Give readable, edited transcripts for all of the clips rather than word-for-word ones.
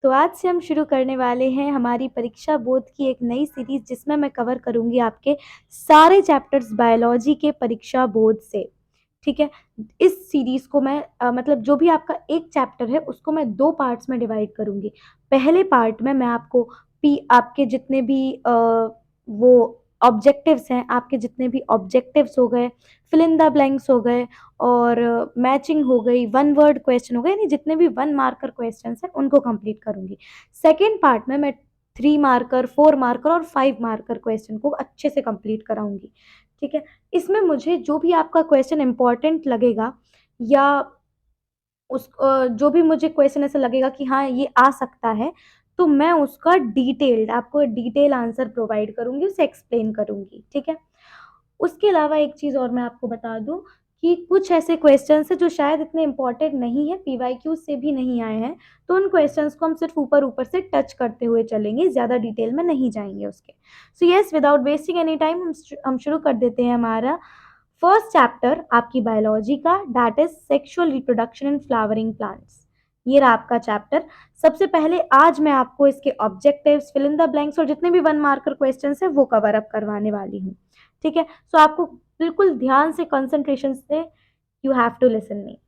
तो आज से हम शुरू करने वाले हैं हमारी परीक्षा बोध की एक नई सीरीज, जिसमें मैं कवर करूंगी आपके सारे चैप्टर्स बायोलॉजी के परीक्षा बोध से। ठीक है। इस सीरीज को मैं मतलब जो भी आपका एक चैप्टर है उसको मैं दो पार्ट्स में डिवाइड करूंगी। पहले पार्ट में मैं आपको आपके जितने भी वो ऑब्जेक्टिव्स हैं, आपके जितने भी ऑब्जेक्टिव्स हो गए, फिल इन द ब्लैंक्स हो गए, और मैचिंग हो गई, वन वर्ड क्वेश्चन हो गए, यानी जितने भी वन मार्कर क्वेश्चन हैं उनको कंप्लीट करूंगी। सेकेंड पार्ट में मैं 3 मार्कर, 4 मार्कर और 5 मार्कर क्वेश्चन को अच्छे से कंप्लीट कराऊंगी। ठीक है। इसमें मुझे जो भी आपका क्वेश्चन इंपॉर्टेंट लगेगा, या जो भी मुझे क्वेश्चन ऐसा लगेगा कि हाँ ये आ सकता है, तो मैं उसका डिटेल्ड आपको डिटेल आंसर प्रोवाइड करूंगी, उसे एक्सप्लेन करूंगी। ठीक है। उसके अलावा एक चीज और मैं आपको बता दूं कि कुछ ऐसे क्वेश्चंस हैं जो शायद इतने इंपॉर्टेंट नहीं है, पीवाईक्यू से भी नहीं आए हैं, तो उन क्वेश्चंस को हम सिर्फ ऊपर ऊपर से टच करते हुए चलेंगे, ज्यादा डिटेल में नहीं जाएंगे उसके। So yes, without wasting any time हम शुरू कर देते हैं हमारा फर्स्ट चैप्टर आपकी बायोलॉजी का, that is sexual reproduction in flowering plants. ये रहा आपका चैप्टर। सबसे पहले आज मैं आपको इसके objectives, fill in the blanks और जितने भी वन मार्कर क्वेश्चंस हैं वो कवर अप करवाने वाली हूँ। ठीक है। सो आपको बिल्कुल ध्यान से, कंसंट्रेशन से you have to listen me.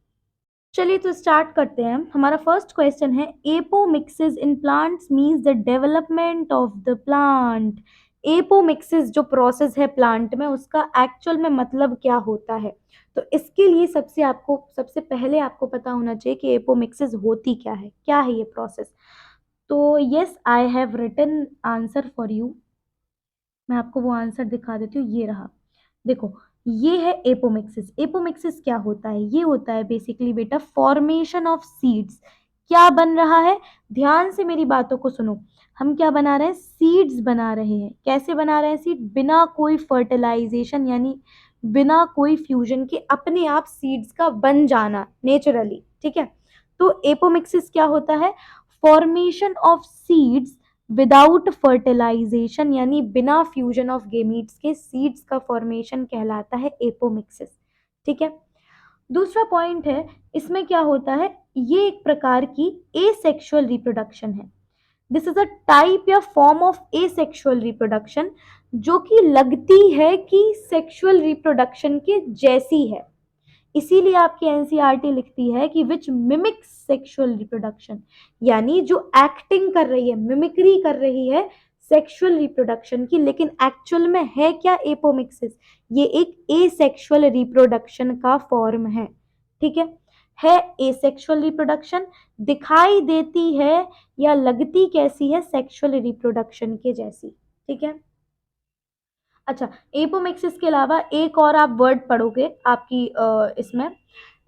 चलिए तो स्टार्ट करते हैं। हमारा फर्स्ट क्वेश्चन है, apomixis in plants means the development of the plant. Apomixis जो प्रोसेस है प्लांट में, उसका एक्चुअल में मतलब क्या होता है? तो इसके लिए सबसे पहले आपको पता होना चाहिए कि एपोमिक्सिस होती क्या है ये प्रोसेस। तो yes, I have written answer for you. मैं आपको वो आंसर दिखा देती हूँ, ये रहा। देखो, ये है एपोमिक्सिस। एपोमिक्सिस क्या होता है? ये होता है बेसिकली बेटा फॉर्मेशन ऑफ सीड्स। क्या बन रहा है? ध्यान से मेरी बातों को सुनो। हम क्या बना रहे हैं? सीड्स बना रहे हैं। कैसे बना रहे हैं सीड? बिना कोई फर्टिलाइजेशन, यानी बिना कोई फ्यूजन के अपने आप सीड्स का बन जाना नेचुरली। ठीक है। तो एपोमिक्सिस क्या होता है? Formation of seeds without fertilization, यानी बिना फ्यूजन ऑफ गेमीट्स के सीड्स का फॉर्मेशन कहलाता है एपोमिक्सिस। ठीक है। दूसरा पॉइंट है, इसमें क्या होता है? ये एक प्रकार की एसेक्सुअल रिप्रोडक्शन है। दिस इज अ टाइप या फॉर्म ऑफ एसेक्सुअल रिप्रोडक्शन, जो कि लगती है कि सेक्सुअल रिप्रोडक्शन के जैसी है। इसीलिए आपकी एनसीईआरटी लिखती है कि विच मिमिक्स सेक्सुअल रिप्रोडक्शन, यानी जो एक्टिंग कर रही है, मिमिक्री कर रही है सेक्सुअल रिप्रोडक्शन की, लेकिन एक्चुअल में है क्या? एपोमिक्सिस। ये एक एसेक्सुअल रिप्रोडक्शन का फॉर्म है। ठीक है एसेक्सुअल रिप्रोडक्शन। दिखाई देती है या लगती कैसी है? सेक्सुअल रिप्रोडक्शन के जैसी। ठीक है। अच्छा, एपोमिक्सिस के अलावा एक और आप वर्ड पढ़ोगे आपकी इसमें,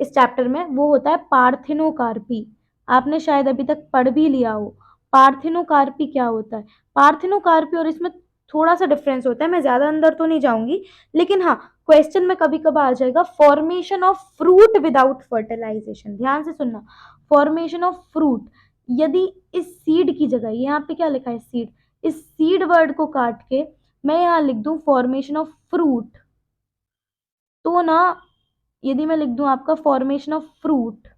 इस चैप्टर में, वो होता है पार्थिनोकार्पी। आपने शायद अभी तक पढ़ भी लिया हो। पार्थिनोकार्पी क्या होता है? पार्थिनोकार्पी और इसमें थोड़ा सा डिफरेंस होता है, मैं ज्यादा अंदर तो नहीं जाऊंगी, लेकिन हाँ, क्वेश्चन में कभी कभी आ जाएगा, formation of fruit without fertilization. ध्यान से सुनना, फॉर्मेशन ऑफ फ्रूट। यदि इस सीड की जगह, यहाँ पे क्या लिखा है? सीड। इस सीड वर्ड को काट के मैं यहाँ लिख दूं फॉर्मेशन ऑफ फ्रूट, तो ना, यदि मैं लिख दूं आपका फॉर्मेशन ऑफ फ्रूट,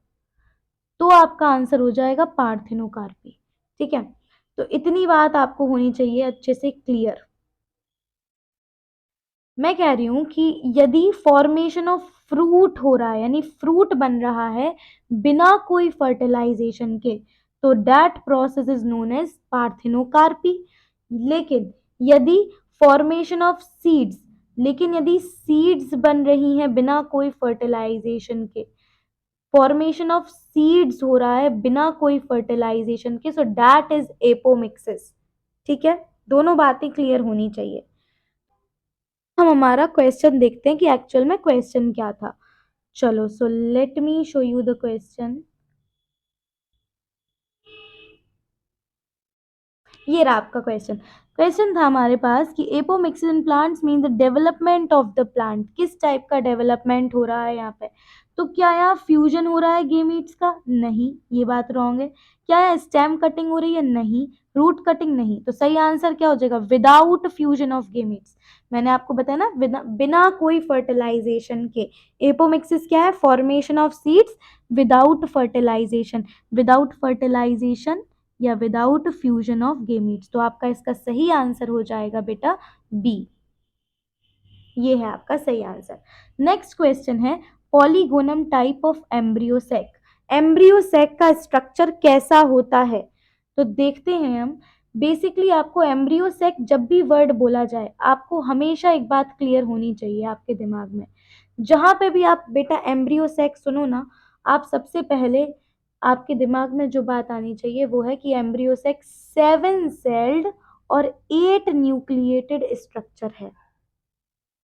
तो आपका आंसर हो जाएगा पार्थिनोकार्पी। ठीक है। तो इतनी बात आपको होनी चाहिए अच्छे से क्लियर। मैं कह रही हूं कि यदि फॉर्मेशन ऑफ फ्रूट हो रहा है, यानी फ्रूट बन रहा है बिना कोई फर्टिलाइजेशन के, तो that process is known as parthenocarpy. लेकिन यदि फॉर्मेशन ऑफ सीड्स, लेकिन यदि सीड्स बन रही हैं बिना कोई फर्टिलाइजेशन के, फॉर्मेशन ऑफ सीड्स हो रहा है बिना कोई फर्टिलाइजेशन के, सो दैट इज एपोमिक्सिस। ठीक है। दोनों बातें क्लियर होनी चाहिए। हम हमारा क्वेश्चन देखते हैं कि एक्चुअल में क्वेश्चन क्या था। चलो, so let me show you the question. ये रहा आपका क्वेश्चन। क्वेश्चन था हमारे पास कि apomixis in plants mean the development of the plant. किस टाइप का डेवलपमेंट हो रहा है यहाँ पे? तो क्या यहाँ फ्यूजन हो रहा है गेमीट्स का? नहीं, ये बात रॉन्ग है। क्या यहाँ स्टेम कटिंग हो रही है? नहीं। Root cutting? नहीं। तो सही आंसर क्या हो जाएगा? Without fusion of gametes. मैंने आपको बताया ना, बिना कोई फर्टिलाइजेशन के। एपोमिक्सिस क्या है? Formation of seeds without fertilization. Without fertilization या विदाउट फ्यूजन ऑफ गेमीट्स। तो आपका इसका सही आंसर हो जाएगा बेटा बी। ये है आपका सही आंसर। नेक्स्ट क्वेश्चन है polygonum type of embryo sac. Embryo sac का स्ट्रक्चर कैसा होता है? तो देखते हैं हम। बेसिकली आपको एम्ब्रियोसेक जब भी वर्ड बोला जाए, आपको हमेशा एक बात क्लियर होनी चाहिए आपके दिमाग में। जहां पे भी आप बेटा एम्ब्रियोसेक सुनो ना, आप सबसे पहले आपके दिमाग में जो बात आनी चाहिए वो है कि एम्ब्रियोसेक 7 सेल्ड और 8 न्यूक्लिएटेड स्ट्रक्चर है।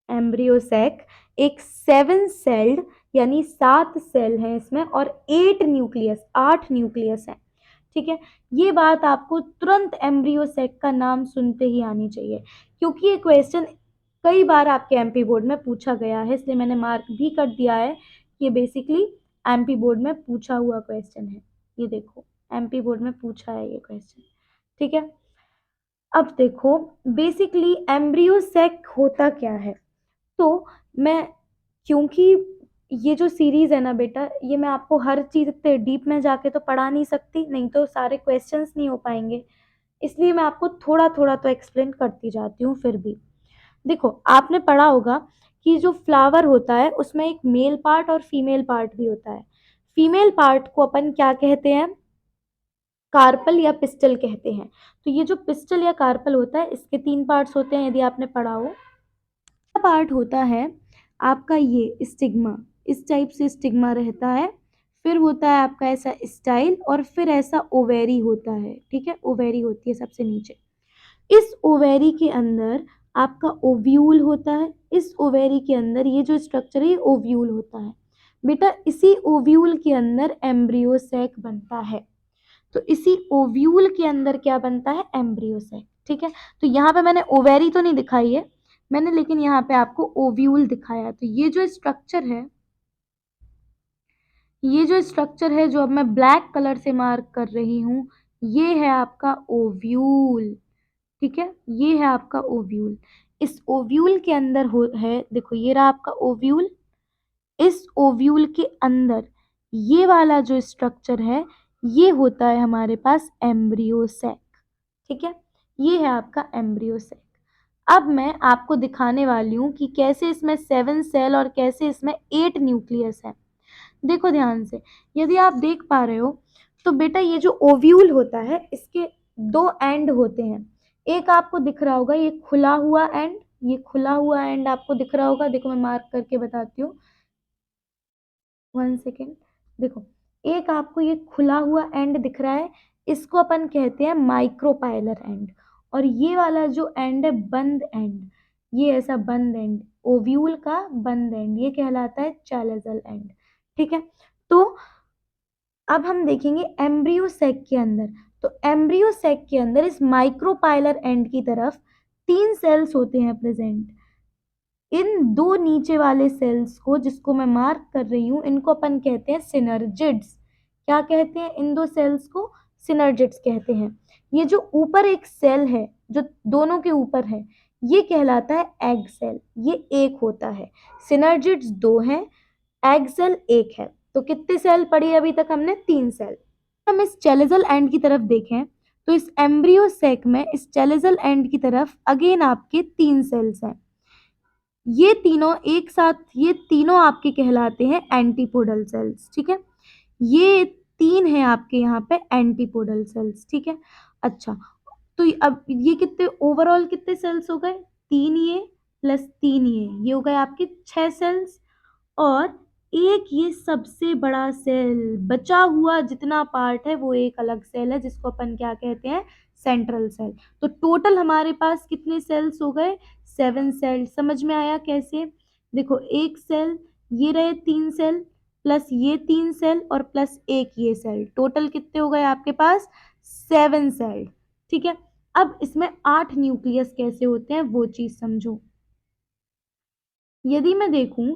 एम्ब्रियोसेक एक 7 सेल्ड यानी 7 सेल हैं इसमें और 8 न्यूक्लियस, 8 न्यूक्लियस है। ठीक है, ये बात आपको तुरंत एम्ब्रियोसेक का नाम सुनते ही आनी चाहिए, क्योंकि ये क्वेश्चन कई बार आपके एमपी बोर्ड में पूछा गया है, इसलिए मैंने मार्क भी कर दिया है कि ये बेसिकली एमपी बोर्ड में पूछा हुआ क्वेश्चन है। ये देखो एमपी बोर्ड में पूछा है ये क्वेश्चन। ठीक है, अब देखो बेसिकली एम्ब्रियोसेक होता क्या है। तो मैं, क्योंकि ये जो सीरीज है ना बेटा, ये मैं आपको हर चीज इतने डीप में जाके तो पढ़ा नहीं सकती, नहीं तो सारे क्वेश्चंस नहीं हो पाएंगे, इसलिए मैं आपको थोड़ा थोड़ा तो एक्सप्लेन करती जाती हूँ। फिर भी देखो, आपने पढ़ा होगा कि जो फ्लावर होता है उसमें एक मेल पार्ट और फीमेल पार्ट भी होता है। फीमेल पार्ट को अपन क्या कहते हैं? कार्पल या पिस्टल कहते हैं। तो ये जो पिस्टल या कार्पल होता है, इसके 3 पार्ट्स होते हैं, यदि आपने पढ़ा हो। पार्ट होता है आपका ये स्टिग्मा, इस टाइप से स्टिग्मा रहता है। फिर होता है आपका ऐसा स्टाइल, और फिर ऐसा ओवेरी होता है। ठीक है, ओवेरी होती है सबसे नीचे। इस ओवेरी के अंदर आपका ओव्यूल होता है। इस ओवेरी के अंदर ये जो स्ट्रक्चर है ये ओव्यूल होता है बेटा। इसी ओव्यूल के अंदर एम्ब्रियोसेक बनता है। तो इसी ओव्यूल के अंदर क्या बनता है? एम्ब्रियोसेक। ठीक है, तो यहाँ पे मैंने ओवेरी तो नहीं दिखाई है मैंने, लेकिन यहाँ पे आपको ओव्यूल दिखाया। तो ये जो स्ट्रक्चर है, ये जो स्ट्रक्चर है जो अब मैं ब्लैक कलर से मार्क कर रही हूँ, ये है आपका ओव्यूल। ठीक है, ये है आपका ओव्यूल। इस ओव्यूल के अंदर है, देखो ये रहा आपका ओव्यूल। इस ओव्यूल के अंदर ये वाला जो स्ट्रक्चर है, ये होता है हमारे पास एम्ब्रियोसेक। ठीक है, ये है आपका एम्ब्रियोसेक। अब मैं आपको दिखाने वाली हूँ कि कैसे इसमें 7 सेल और कैसे इसमें 8 न्यूक्लियस है। देखो ध्यान से, यदि आप देख पा रहे हो तो बेटा ये जो ओव्यूल होता है इसके 2 एंड होते हैं। एक आपको दिख रहा होगा ये खुला हुआ एंड, ये खुला हुआ एंड आपको दिख रहा होगा। देखो मैं मार्क करके बताती हूँ, 1 सेकेंड। देखो, एक आपको ये खुला हुआ एंड दिख रहा है, इसको अपन कहते हैं माइक्रोपाइलर एंड। और ये वाला जो एंड है बंद एंड, ये ऐसा बंद एंड, ओव्यूल का बंद एंड, ये कहलाता है चैलेजल एंड। ठीक है, तो अब हम देखेंगे एम्ब्रियोसेक के अंदर। तो एम्ब्रियोसेक के अंदर इस माइक्रोपाइलर एंड की तरफ 3 सेल्स होते हैं प्रेजेंट। इन 2 नीचे वाले सेल्स को, जिसको मैं मार्क कर रही हूँ, इनको अपन कहते हैं सिनर्जिड्स। क्या कहते हैं? इन 2 सेल्स को सिनर्जिड्स कहते हैं। ये जो ऊपर एक सेल है जो दोनों के ऊपर है, ये कहलाता है एग सेल। ये एक होता है। सिनर्जिड्स 2 हैं, एग सेल 1 है। तो कितने सेल पढ़े अभी तक हमने? 3 सेल। हम इस चैलेजल एंड की तरफ देखें तो इस एम्ब्रियोसेक में इस चैलेजल एंड की तरफ अगेन आपके 3 सेल्स हैं। ये तीनों एक साथ, ये तीनों आपके कहलाते हैं एंटीपोडल सेल्स। ठीक है, ये 3 हैं आपके यहाँ पे एंटीपोडल सेल्स। ठीक है, अच्छा, तो अब ये कितने ओवरऑल कितने सेल्स हो गए? 3 ये प्लस 3 ये हो गए आपके 6 सेल्स। और एक ये सबसे बड़ा सेल बचा हुआ जितना पार्ट है वो एक अलग सेल है, जिसको अपन क्या कहते हैं? Central cell. तो टोटल हमारे पास कितने सेल्स हो गए? 7 सेल। समझ में आया कैसे? देखो, एक सेल, ये रहे 3 सेल, प्लस ये 3 सेल और प्लस एक ये सेल, टोटल कितने हो गए आपके पास? 7 सेल। ठीक है, अब इसमें 8 न्यूक्लियस कैसे होते हैं वो चीज समझो। यदि मैं देखूं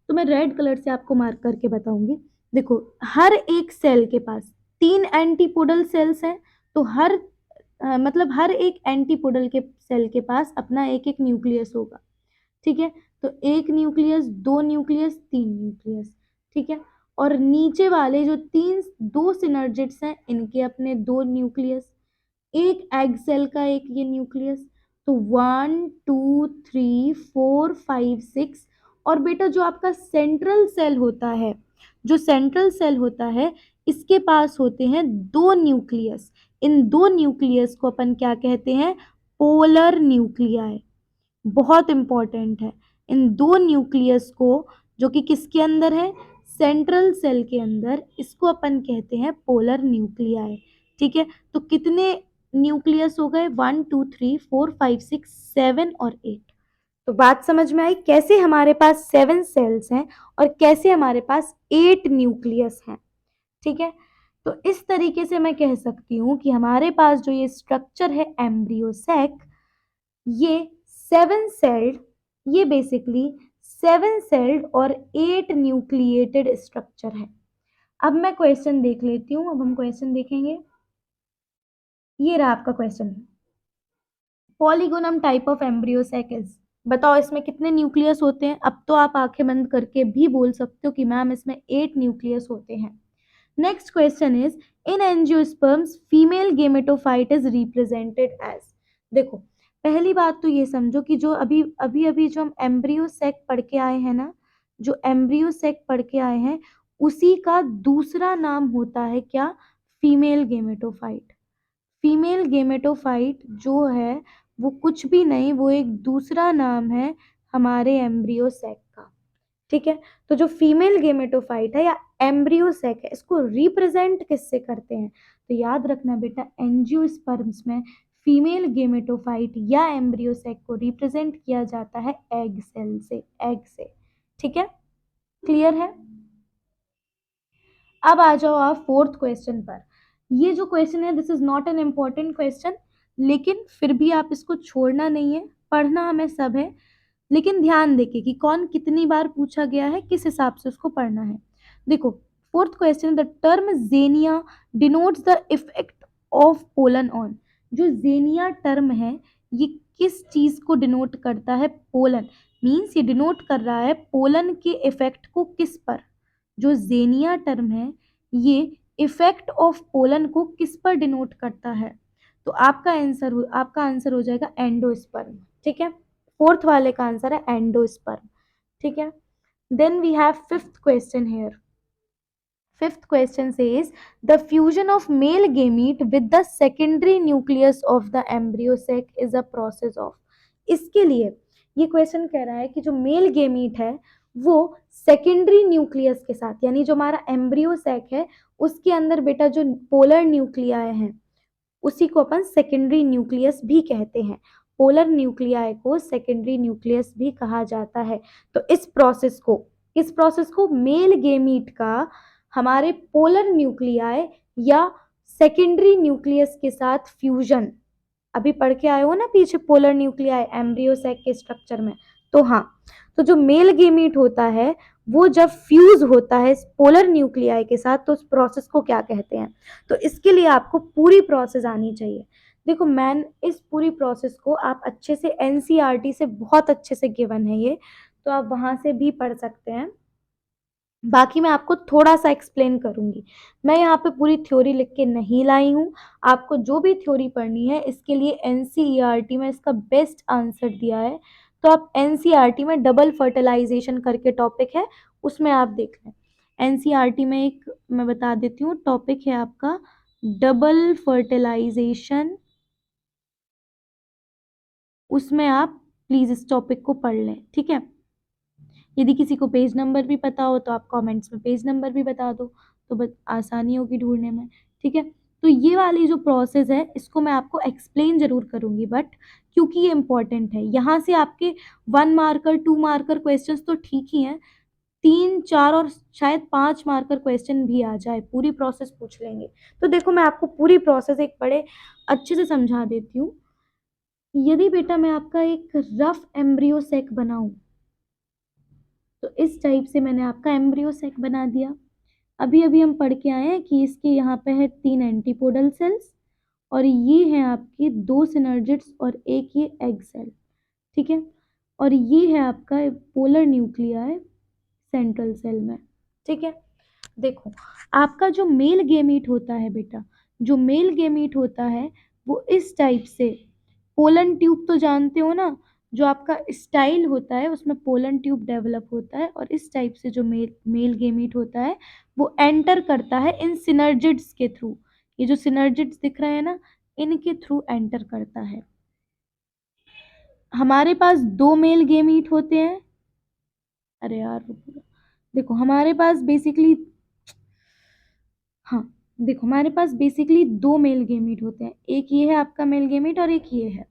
तो मैं रेड कलर से आपको मार्क करके बताऊंगी। देखो, हर एक सेल के पास 3 एंटीपोडल सेल्स हैं। तो मतलब हर एक एंटीपोडल के सेल के पास अपना एक एक न्यूक्लियस होगा। ठीक है, तो 1 न्यूक्लियस, 2 न्यूक्लियस, 3 न्यूक्लियस। ठीक है, और नीचे वाले जो 2 सिनर्जिड्स हैं, इनके अपने 2 न्यूक्लियस। एक एग सेल का एक ये न्यूक्लियस, तो 1 2 3 4 5 6। और बेटा जो आपका सेंट्रल सेल होता है, जो सेंट्रल सेल होता है, इसके पास होते हैं 2 न्यूक्लियस। इन 2 न्यूक्लियस को अपन क्या कहते हैं? Polar nuclei. बहुत इंपॉर्टेंट है। इन 2 न्यूक्लियस को, जो कि किसके अंदर है? सेंट्रल सेल के अंदर, इसको अपन कहते हैं पोलर न्यूक्लियाई। ठीक है, तो कितने न्यूक्लियस हो गए? 1 2 3 4 5 6 7 और 8। तो बात समझ में आई कैसे हमारे पास 7 सेल्स हैं और कैसे हमारे पास 8 न्यूक्लियस हैं। ठीक है, तो इस तरीके से मैं कह सकती हूँ कि हमारे पास जो ये स्ट्रक्चर है एम्ब्रियो सैक, ये 7 सेल्ड, ये बेसिकली 7 सेल्ड और 8 न्यूक्लिएटेड स्ट्रक्चर है। अब मैं क्वेश्चन देख लेती हूँ, अब हम क्वेश्चन देखेंगे। ये रहा आपका question. Polygonum type of embryo sac is, बताओ इसमें कितने न्यूक्लियस होते हैं? अब तो आप आंखें बंद करके भी बोल सकते हो कि मैम इसमें 8 न्यूक्लियस होते हैं। Next question is, in angiosperms female gametophyte is represented as. देखो, पहली बात तो ये समझो कि जो अभी अभी अभी जो हम एम्ब्रियो सेक पढ़ के आए हैं ना, जो एम्ब्रियो सेक पढ़ के आए हैं, उसी का दूसरा नाम होता है क्या? Female gametophyte. फीमेल गेमेटोफाइट जो है वो कुछ भी नहीं, वो एक दूसरा नाम है हमारे एम्ब्रियो सेक का। ठीक है, तो जो फीमेल गेमेटोफाइट है या एम्ब्रियो सेक है, इसको रिप्रेजेंट किससे करते हैं? तो याद रखना बेटा, एंजियोस्पर्म्स में फीमेल गेमेटोफाइट या एम्ब्रियो सेक को रिप्रेजेंट किया जाता है एग सेल से, एग से। ठीक है, क्लियर है? अब आ जाओ आप फोर्थ क्वेश्चन पर। ये जो क्वेश्चन है, this is not an important question, लेकिन फिर भी आप इसको छोड़ना नहीं है, पढ़ना हमें सब है, लेकिन ध्यान देके कि कौन कितनी बार पूछा गया है, किस हिसाब से उसको पढ़ना है। देखो, fourth question, the term xenia denotes the effect of pollen on. जो जेनिया टर्म है, ये किस चीज को डिनोट करता है? पोलन। मीन्स ये डिनोट कर रहा है पोलन के इफेक्ट को किस पर? जो जेनिया टर्म है, ये इफेक्ट ऑफ पोलन को किस पर डिनोट करता है? तो आपका आंसर हो जाएगा एंडोस्पर्म। ठीक है, फोर्थ वाले का आंसर है एंडोस्पर्म। ठीक है, then we have fifth question here. Fifth question says the fusion of male gamete with the secondary nucleus of the embryo sac is a process of। इसके लिए ये क्वेश्चन कह रहा है कि जो मेल गेमीट है वो सेकेंडरी न्यूक्लियस के साथ, यानी जो हमारा एम्ब्रियो सैक है उसके अंदर बेटा जो पोलर न्यूक्लियाई हैं, उसी को अपन सेकेंडरी न्यूक्लियस भी कहते हैं। पोलर न्यूक्लियाई को सेकेंडरी न्यूक्लियस भी कहा जाता है। तो इस प्रोसेस को मेल गेमीट का हमारे पोलर न्यूक्लियाई या सेकेंडरी न्यूक्लियस के साथ फ्यूजन, अभी पढ़ के आए हो ना पीछे पोलर न्यूक्लियाई एम्ब्रियो सैक के स्ट्रक्चर में, तो हाँ, तो जो मेल गेमीट होता है वो जब फ्यूज होता है पोलर न्यूक्लियाई के साथ, तो उस प्रोसेस को क्या कहते हैं? तो इसके लिए आपको पूरी प्रोसेस आनी चाहिए। देखो मैन, इस पूरी प्रोसेस को आप अच्छे से एनसीईआरटी से बहुत अच्छे से गिवन है ये, तो आप वहां से भी पढ़ सकते हैं। बाकी मैं आपको थोड़ा सा एक्सप्लेन करूंगी। मैं यहाँ पे पूरी थ्योरी लिख के नहीं लाई हूँ। आपको जो भी थ्योरी पढ़नी है, इसके लिए एनसीईआरटी में इसका बेस्ट आंसर दिया है। तो आप एनसीईआरटी में डबल फर्टिलाइजेशन करके टॉपिक है, उसमें आप देख लें। एनसीईआरटी में एक मैं बता देती हूँ टॉपिक है आपका डबल फर्टिलाइजेशन, उसमें आप प्लीज इस टॉपिक को पढ़ लें। ठीक है, यदि किसी को पेज नंबर भी पता हो तो आप कमेंट्स में पेज नंबर भी बता दो, तो बस आसानी होगी ढूंढने में। ठीक है, तो ये वाली जो प्रोसेस है इसको मैं आपको एक्सप्लेन जरूर करूंगी, बट क्योंकि ये इंपॉर्टेंट है, यहाँ से आपके 1 मार्कर 2 मार्कर क्वेश्चन तो ठीक ही हैं, 3 4 और शायद 5 मार्कर क्वेश्चन भी आ जाए, पूरी प्रोसेस पूछ लेंगे। तो देखो मैं आपको पूरी प्रोसेस एक बड़े अच्छे से समझा देती हूँ। यदि बेटा मैं आपका एक रफ एम्ब्रियो सेक बनाऊं, तो इस टाइप से मैंने आपका एम्ब्रियो सेक बना दिया। अभी अभी हम पढ़ के आए हैं कि इसके यहाँ पे है 3 एंटीपोडल सेल्स, और ये हैं आपके 2 सिनर्जिड्स और एक ये एग सेल। ठीक है, और ये है आपका पोलर न्यूक्लियाई सेंट्रल सेल में। ठीक है, देखो आपका जो मेल गेमीट होता है बेटा, जो मेल गेमीट होता है वो इस टाइप से, पोलन ट्यूब तो जानते हो ना, जो आपका स्टाइल होता है उसमें पोलन ट्यूब डेवलप होता है, और इस टाइप से जो मेल गेमीट होता है वो एंटर करता है इन सिनर्जिड्स के थ्रू। ये जो सिनर्जिड्स दिख रहे हैं ना, इनके थ्रू एंटर करता है। हमारे पास दो मेल गेमीट होते हैं। अरे यार रुको, देखो हमारे पास बेसिकली, हाँ देखो हमारे पास बेसिकली दो मेल गेमीट होते हैं, एक ये है आपका मेल गेमीट और एक ये है।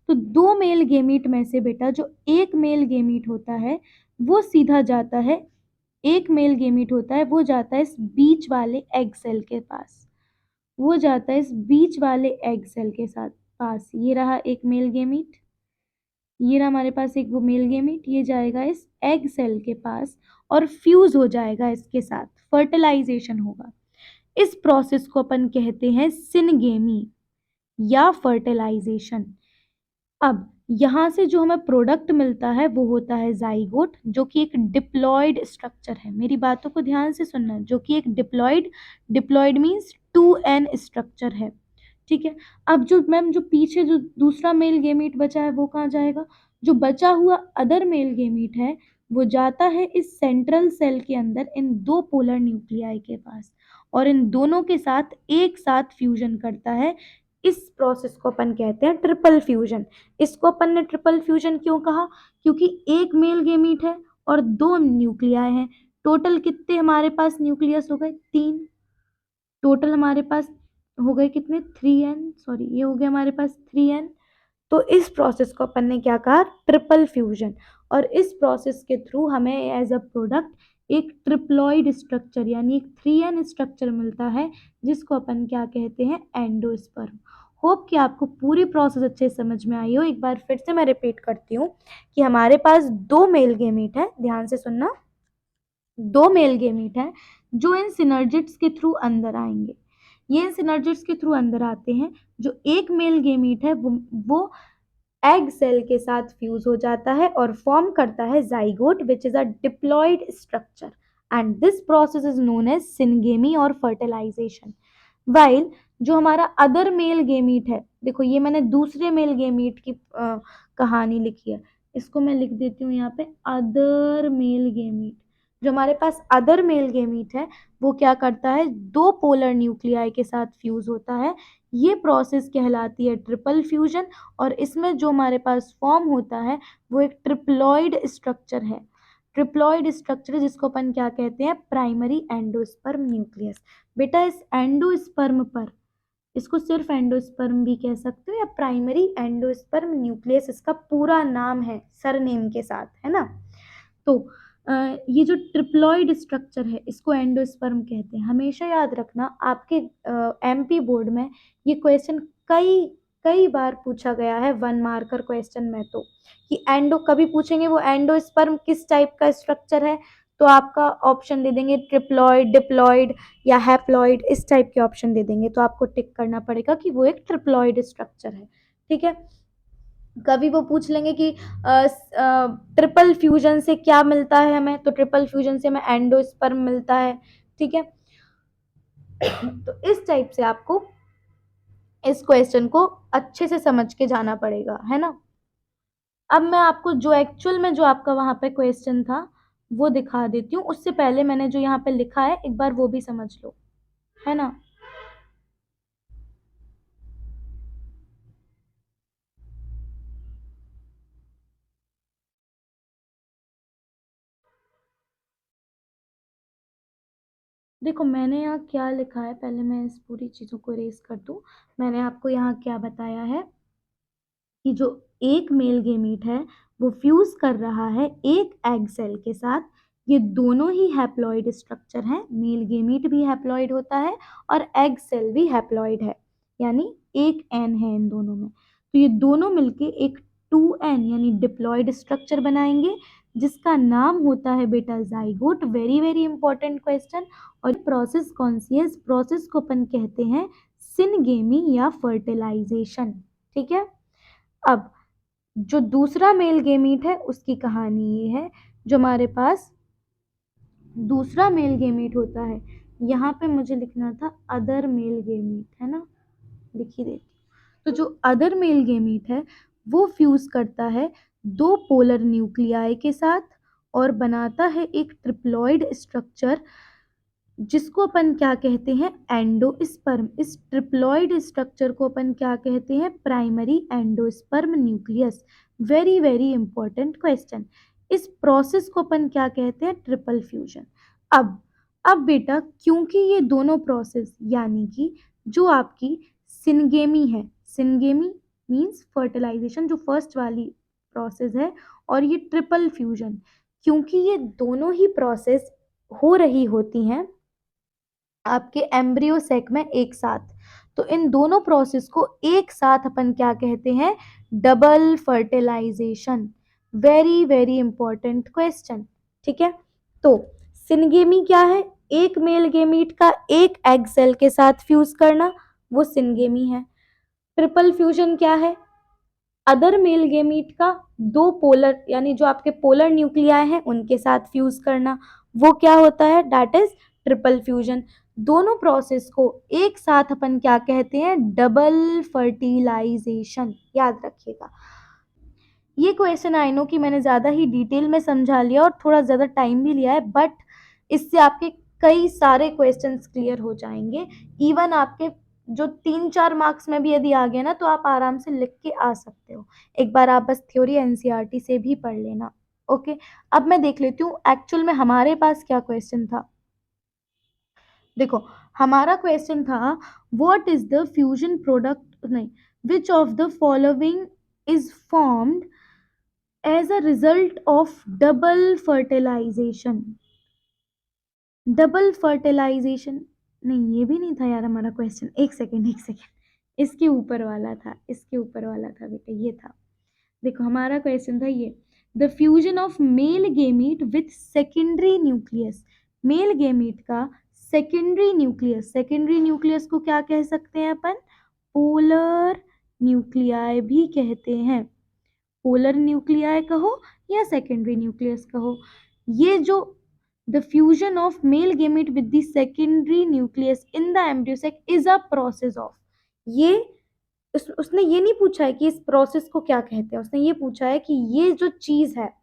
तो दो मेल गेमीट में से बेटा जो एक मेल गेमीट होता है वो सीधा जाता है, एक मेल गेमीट होता है वो जाता है इस बीच वाले एग सेल के पास, वो जाता है इस बीच वाले एग सेल के साथ पास। ये रहा एक मेल गेमीट, ये रहा हमारे पास एक वो मेल गेमीट, ये जाएगा इस एग सेल के पास और फ्यूज हो जाएगा इसके साथ, फर्टिलाइजेशन होगा। इस प्रोसेस को अपन कहते हैं सिनगेमी या फर्टिलाइजेशन। अब यहाँ से जो हमें प्रोडक्ट मिलता है वो होता है जाइगोट, जो कि एक डिप्लॉयड स्ट्रक्चर है। मेरी बातों को ध्यान से सुनना, जो कि एक diploid, diploid means 2n structure है। ठीक है। अब जो मैम जो पीछे जो दूसरा मेल गेमीट बचा है वो कहाँ जाएगा? जो बचा हुआ अदर मेल गेमीट है वो जाता है इस सेंट्रल सेल के अंदर इन दो पोलर न्यूक्लियाई के पास, और इन दोनों के साथ एक साथ फ्यूजन करता है। इस प्रोसेस को अपन कहते हैं ट्रिपल फ्यूजन। इसको अपन ने ट्रिपल फ्यूजन क्यों कहा? क्योंकि एक मेल गेमीट है और दो न्यूक्लियाई हैं। टोटल कितने हमारे पास न्यूक्लियस हो गए? 3। टोटल हमारे पास हो गए कितने? 3n, सॉरी ये हो गया हमारे पास 3n। तो इस प्रोसेस को अपन ने क्या कहा? Triple fusion. और इस प्रोसेस के थ्रू हमें एज अ प्रोडक्ट एक ट्रिप्लॉइड स्ट्रक्चर यानी एक 3n स्ट्रक्चर मिलता है, जिसको अपन क्या कहते हैं? एंडोस्पर्म। होप कि आपको पूरी प्रोसेस अच्छे से समझ में आई हो। एक बार फिर से मैं रिपीट करती हूँ कि हमारे पास दो मेल गेमीट है, ध्यान से सुनना, दो मेल गेमीट हैं जो इन सिनर्जिड्स के थ्रू अंदर आएंगे। ये इन सिनर्जिड्स के थ्रू अंदर आते हैं। जो एक मेल गेमीट है वो एग सेल के साथ फ्यूज हो जाता है और फॉर्म करता है zygote which is a diploid structure, and this process is known as syngamy और फर्टिलाइजेशन। वाइल जो हमारा अदर मेल गेमीट है, देखो ये मैंने दूसरे मेल गेमीट की कहानी लिखी है, इसको मैं लिख देती हूँ यहाँ पे अदर मेल गेमीट। जो हमारे पास अदर मेल गेमीट है वो क्या करता है? दो पोलर न्यूक्लियाई के साथ फ्यूज होता है। ये प्रोसेस कहलाती है ट्रिपल फ्यूजन, और इसमें जो हमारे पास फॉर्म होता है वो एक ट्रिप्लॉइड स्ट्रक्चर है। ट्रिप्लॉइड स्ट्रक्चर जिसको अपन क्या कहते हैं? Primary endosperm nucleus. बेटा इस एंडोस्पर्म पर, इसको सिर्फ एंडोस्पर्म भी कह सकते हो या प्राइमरी एंडोस्पर्म न्यूक्लियस इसका पूरा नाम है सरनेम के साथ, है ना? तो ये जो ट्रिप्लॉइड स्ट्रक्चर है इसको एंडोस्पर्म कहते हैं। हमेशा याद रखना आपके एमपी बोर्ड में ये क्वेश्चन कई कई बार पूछा गया है, 1 मार्कर क्वेश्चन में, तो कि एंडो कभी पूछेंगे वो एंडोस्पर्म किस टाइप का स्ट्रक्चर है, तो आपका ऑप्शन दे देंगे ट्रिप्लॉइड, डिप्लॉइड या हैप्लॉइड, इस टाइप के ऑप्शन दे देंगे। तो आपको टिक करना पड़ेगा कि वो एक ट्रिप्लॉइड स्ट्रक्चर है। ठीक है। कभी वो पूछ लेंगे कि ट्रिपल फ्यूजन से क्या मिलता है हमें, तो ट्रिपल फ्यूजन से हमें एंडोस्पर्म मिलता है। ठीक है। तो इस टाइप से आपको इस क्वेश्चन को अच्छे से समझ के जाना पड़ेगा, है ना? अब मैं आपको जो एक्चुअल में जो आपका वहां पे क्वेश्चन था वो दिखा देती हूँ। उससे पहले मैंने जो यहाँ पे लिखा है एक बार वो भी समझ लो, है ना? देखो मैंने यहाँ क्या लिखा है, पहले मैं इस पूरी चीजों को रेस कर दूं। मैंने आपको यहाँ क्या बताया है कि जो एक मेल गेमीट है वो फ्यूज कर रहा है एक एग सेल के साथ। ये दोनों ही हैप्लॉइड स्ट्रक्चर हैं, मेल गेमीट भी हैप्लॉइड होता है और एग सेल भी हैप्लॉइड है, यानी एक एन है इन दोनों में। तो ये दोनों मिलके एक 2n यानी डिप्लॉइड स्ट्रक्चर बनाएंगे, जिसका नाम होता है बेटा zygote. Very very important question. और प्रोसेस कौन सी है? इस प्रोसेस को अपन कहते हैं सिनगेमी या फर्टिलाइजेशन। ठीक है। अब जो दूसरा मेल गेमीट है उसकी कहानी ये है, जो हमारे पास दूसरा मेल गेमीट होता है, यहाँ पे मुझे लिखना था अदर मेल गेमीट, है ना? लिख ही देती हूँ। तो जो अदर मेल गेमीट है वो फ्यूज करता है दो पोलर न्यूक्लियाई के साथ और बनाता है एक ट्रिप्लॉइड स्ट्रक्चर जिसको अपन क्या कहते हैं, एंडोस्पर्म। इस ट्रिप्लॉइड स्ट्रक्चर को अपन क्या कहते हैं, primary endosperm nucleus. Very very important question. इस प्रोसेस को अपन क्या कहते हैं, ट्रिपल फ्यूजन। अब अब बेटा क्योंकि ये दोनों प्रोसेस यानी कि जो आपकी सिनगेमी है, सिनगेमी मींस फर्टिलाइजेशन जो फर्स्ट वाली प्रोसेस है, और ये ट्रिपल फ्यूजन, क्योंकि ये दोनों ही प्रोसेस हो रही होती हैं आपके एम्ब्रियो सेक में एक साथ, तो इन दोनों प्रोसेस को एक साथ अपन क्या कहते हैं, double fertilization. Very very important question. ठीक है, तो सिनगेमी क्या है, एक मेल गेमीट का एक एग सेल के साथ फ्यूज करना, वो सिनगेमी है। ट्रिपल फ्यूजन क्या है, अदर मेल गेमीट का दो पोलर यानी जो आपके पोलर न्यूक्लियाई हैं उनके साथ फ्यूज करना, वो क्या होता है, दैट इज ट्रिपल फ्यूजन। दोनों प्रोसेस को एक साथ अपन क्या कहते हैं, डबल फर्टिलाइजेशन। याद रखिएगा। ये क्वेश्चन आई नो कि मैंने ज्यादा ही डिटेल में समझा लिया और थोड़ा ज्यादा टाइम भी लिया है, बट इससे आपके कई सारे क्वेश्चंस क्लियर हो जाएंगे। इवन आपके जो 3-4 मार्क्स में भी यदि आ गए ना तो आप आराम से लिख के आ सकते हो। एक बार आप बस थ्योरी एनसीईआरटी से भी पढ़ लेना। ओके, अब मैं देख लेती हूँ एक्चुअल में हमारे पास क्या क्वेश्चन था। देखो, हमारा क्वेश्चन था what is the fusion product, नहीं, which of the following is formed as a result of double fertilization. Double fertilization, नहीं ये भी नहीं था यार हमारा क्वेश्चन, एक सेकेंड एक सेकेंड, इसके ऊपर वाला था, इसके ऊपर वाला था बेटा, ये था। देखो हमारा क्वेश्चन था ये, the fusion of male gamete with secondary nucleus. Male gamete का सेकेंडरी न्यूक्लियस, सेकेंडरी न्यूक्लियस को क्या कह सकते हैं अपन, पोलर न्यूक्लियाई भी कहते हैं। पोलर न्यूक्लियाई कहो या सेकेंडरी न्यूक्लियस कहो, ये जो the fusion of male gamete with the secondary nucleus in the embryo sac is a process of, ये उसने ये नहीं पूछा है कि इस प्रोसेस को क्या कहते हैं, उसने ये पूछा है कि ये जो चीज है,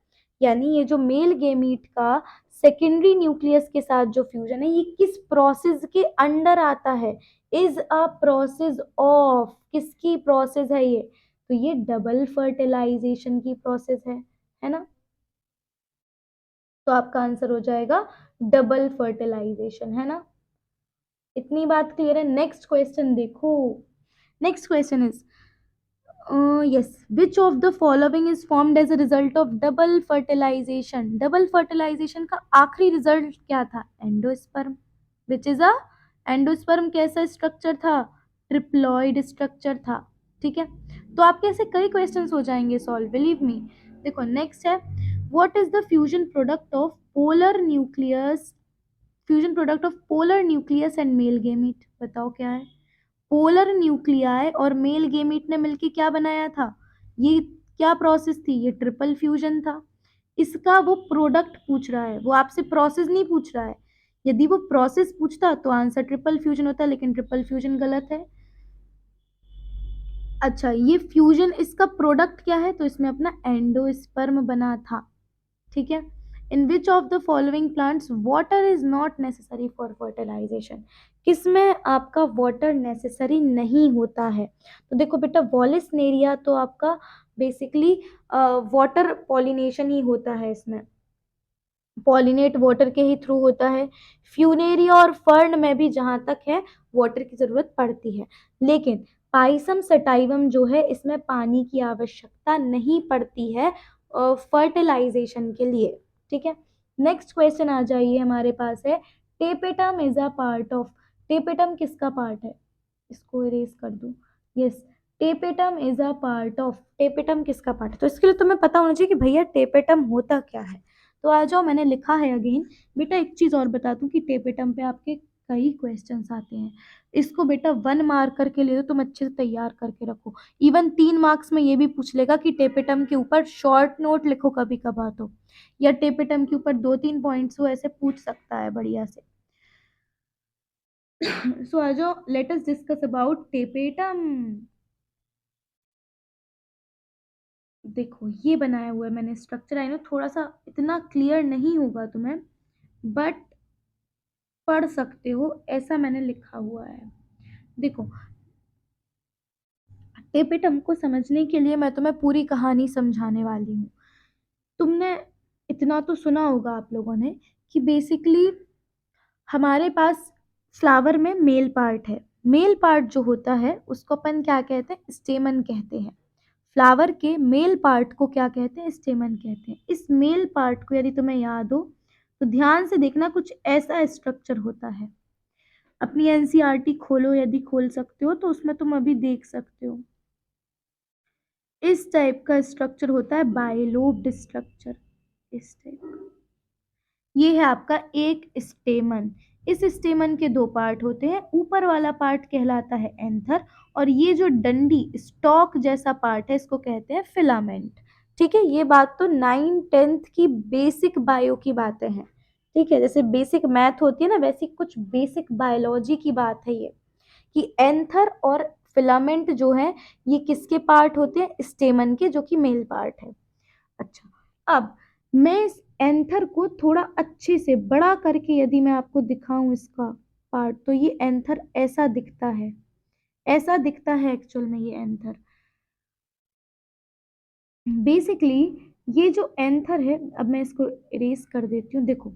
यानी ये जो मेल गेमीट का सेकेंडरी न्यूक्लियस के साथ जो फ्यूजन है, ये किस प्रोसेस के अंडर आता है, इज अ प्रोसेस ऑफ, किसकी प्रोसेस है ये, तो ये डबल फर्टिलाइजेशन की प्रोसेस है ना। तो आपका आंसर हो जाएगा डबल फर्टिलाइजेशन, है ना। इतनी बात क्लियर है। नेक्स्ट क्वेश्चन देखो, next question is yes, which of the following is formed as a result of double fertilization। Double fertilization का आखिरी रिजल्ट क्या था, endosperm. Which is a, endosperm कैसा स्ट्रक्चर था, ट्रिप्लॉइड स्ट्रक्चर था। ठीक है, तो आपके ऐसे कई क्वेश्चंस हो जाएंगे सॉल्व, बिलीव मी। देखो नेक्स्ट है, what is the fusion product of polar nucleus, fusion product of polar nucleus and male gamete, बताओ क्या है। पोलर न्यूक्लियाई और मेल गेमीट ने मिलकर क्या बनाया था, ये क्या प्रोसेस थी, ये ट्रिपल फ्यूजन था। इसका वो प्रोडक्ट पूछ रहा है, वो आपसे प्रोसेस नहीं पूछ रहा है। यदि वो प्रोसेस पूछता तो आंसर ट्रिपल फ्यूजन होता, लेकिन ट्रिपल फ्यूजन गलत है। अच्छा, ये फ्यूजन इसका प्रोडक्ट क्या है, तो इसमें अपना एंडोस्पर्म बना था। ठीक है, in which of the following plants water is not necessary for fertilization, किसमें आपका वाटर नेसेसरी नहीं होता है। तो देखो बेटा, वॉलिसनेरिया तो आपका बेसिकली वाटर पॉलिनेशन ही होता है, इसमें पॉलिनेट वाटर के ही थ्रू होता है। फ्यूनेरिया और फर्न में भी जहां तक है वाटर की जरूरत पड़ती है, लेकिन पाइसम सटाइवम जो है इसमें पानी की आवश्यकता नहीं पड़ती है फर्टिलाइजेशन के लिए। ठीक है, नेक्स्ट क्वेश्चन आ जाइए, हमारे पास है tapetum is a part of, tapetum किसका पार्ट है, इसको इरेज कर दूं, yes, tapetum is a part of, tapetum किसका पार्ट है, तो इसके लिए तुम्हें पता होना चाहिए कि भैया टेपेटम होता क्या है। तो आ जाओ, मैंने लिखा है अगेन। बेटा एक चीज और बता दूं कि टेपेटम पे आपके कई क्वेश्चंस आते हैं, इसको बेटा 1 मार्क करके ले लो, तुम अच्छे से तैयार करके रखो। इवन 3 मार्क्स में ये भी पूछ लेगा कि टेपेटम के ऊपर शॉर्ट नोट लिखो कभी कभार तो, या टेपेटम के ऊपर 2-3 पॉइंट्स हो, ऐसे पूछ सकता है बढ़िया से। सो आ जाओ, let us discuss about tapetum. देखो ये बनाया हुआ है मैंने स्ट्रक्चर, आई नो थोड़ा सा इतना क्लियर नहीं होगा तुम्हें, बट पढ़ सकते हो, ऐसा मैंने लिखा हुआ है। देखो, टेपेटम को समझने के लिए मैं तुम्हें पूरी कहानी समझाने वाली हूँ। तुमने इतना तो सुना होगा आप लोगों ने कि बेसिकली हमारे पास फ्लावर में मेल पार्ट है। मेल पार्ट जो होता है उसको अपन क्या कहते हैं, स्टेमन कहते हैं। फ्लावर के मेल पार्ट को क्या कहते हैं, स्टेमन कहते हैं। इस मेल पार्ट को यदि तुम्हें याद हो तो ध्यान से देखना, कुछ ऐसा स्ट्रक्चर होता है। अपनी एनसीईआरटी खोलो, यदि खोल सकते हो तो उसमें तुम अभी देख सकते हो, इस टाइप का स्ट्रक्चर होता है, बाइलोब्ड स्ट्रक्चर, इस टाइप का। ये है आपका एक स्टेमन। इस स्टेमन के दो पार्ट होते हैं, ऊपर वाला पार्ट कहलाता है एंथर, और ये जो डंडी स्टॉक जैसा पार्ट है इसको कहते हैं फिलामेंट। ठीक है, ये बात तो 9th 10th की बेसिक बायो की बातें हैं। ठीक है, जैसे बेसिक मैथ होती है ना, वैसी कुछ बेसिक बायोलॉजी की बात है ये, कि एंथर और फिलामेंट जो है ये किसके पार्ट होते हैं, स्टेमन के, जो कि मेल पार्ट है। अच्छा, अब मैं इस एंथर को थोड़ा अच्छे से बड़ा करके यदि मैं आपको दिखाऊं इसका पार्ट, तो ये एंथर ऐसा दिखता है, ऐसा दिखता है एक्चुअल में ये एंथर। बेसिकली ये जो एंथर है, अब मैं इसको इरेज कर देती हूँ। देखो,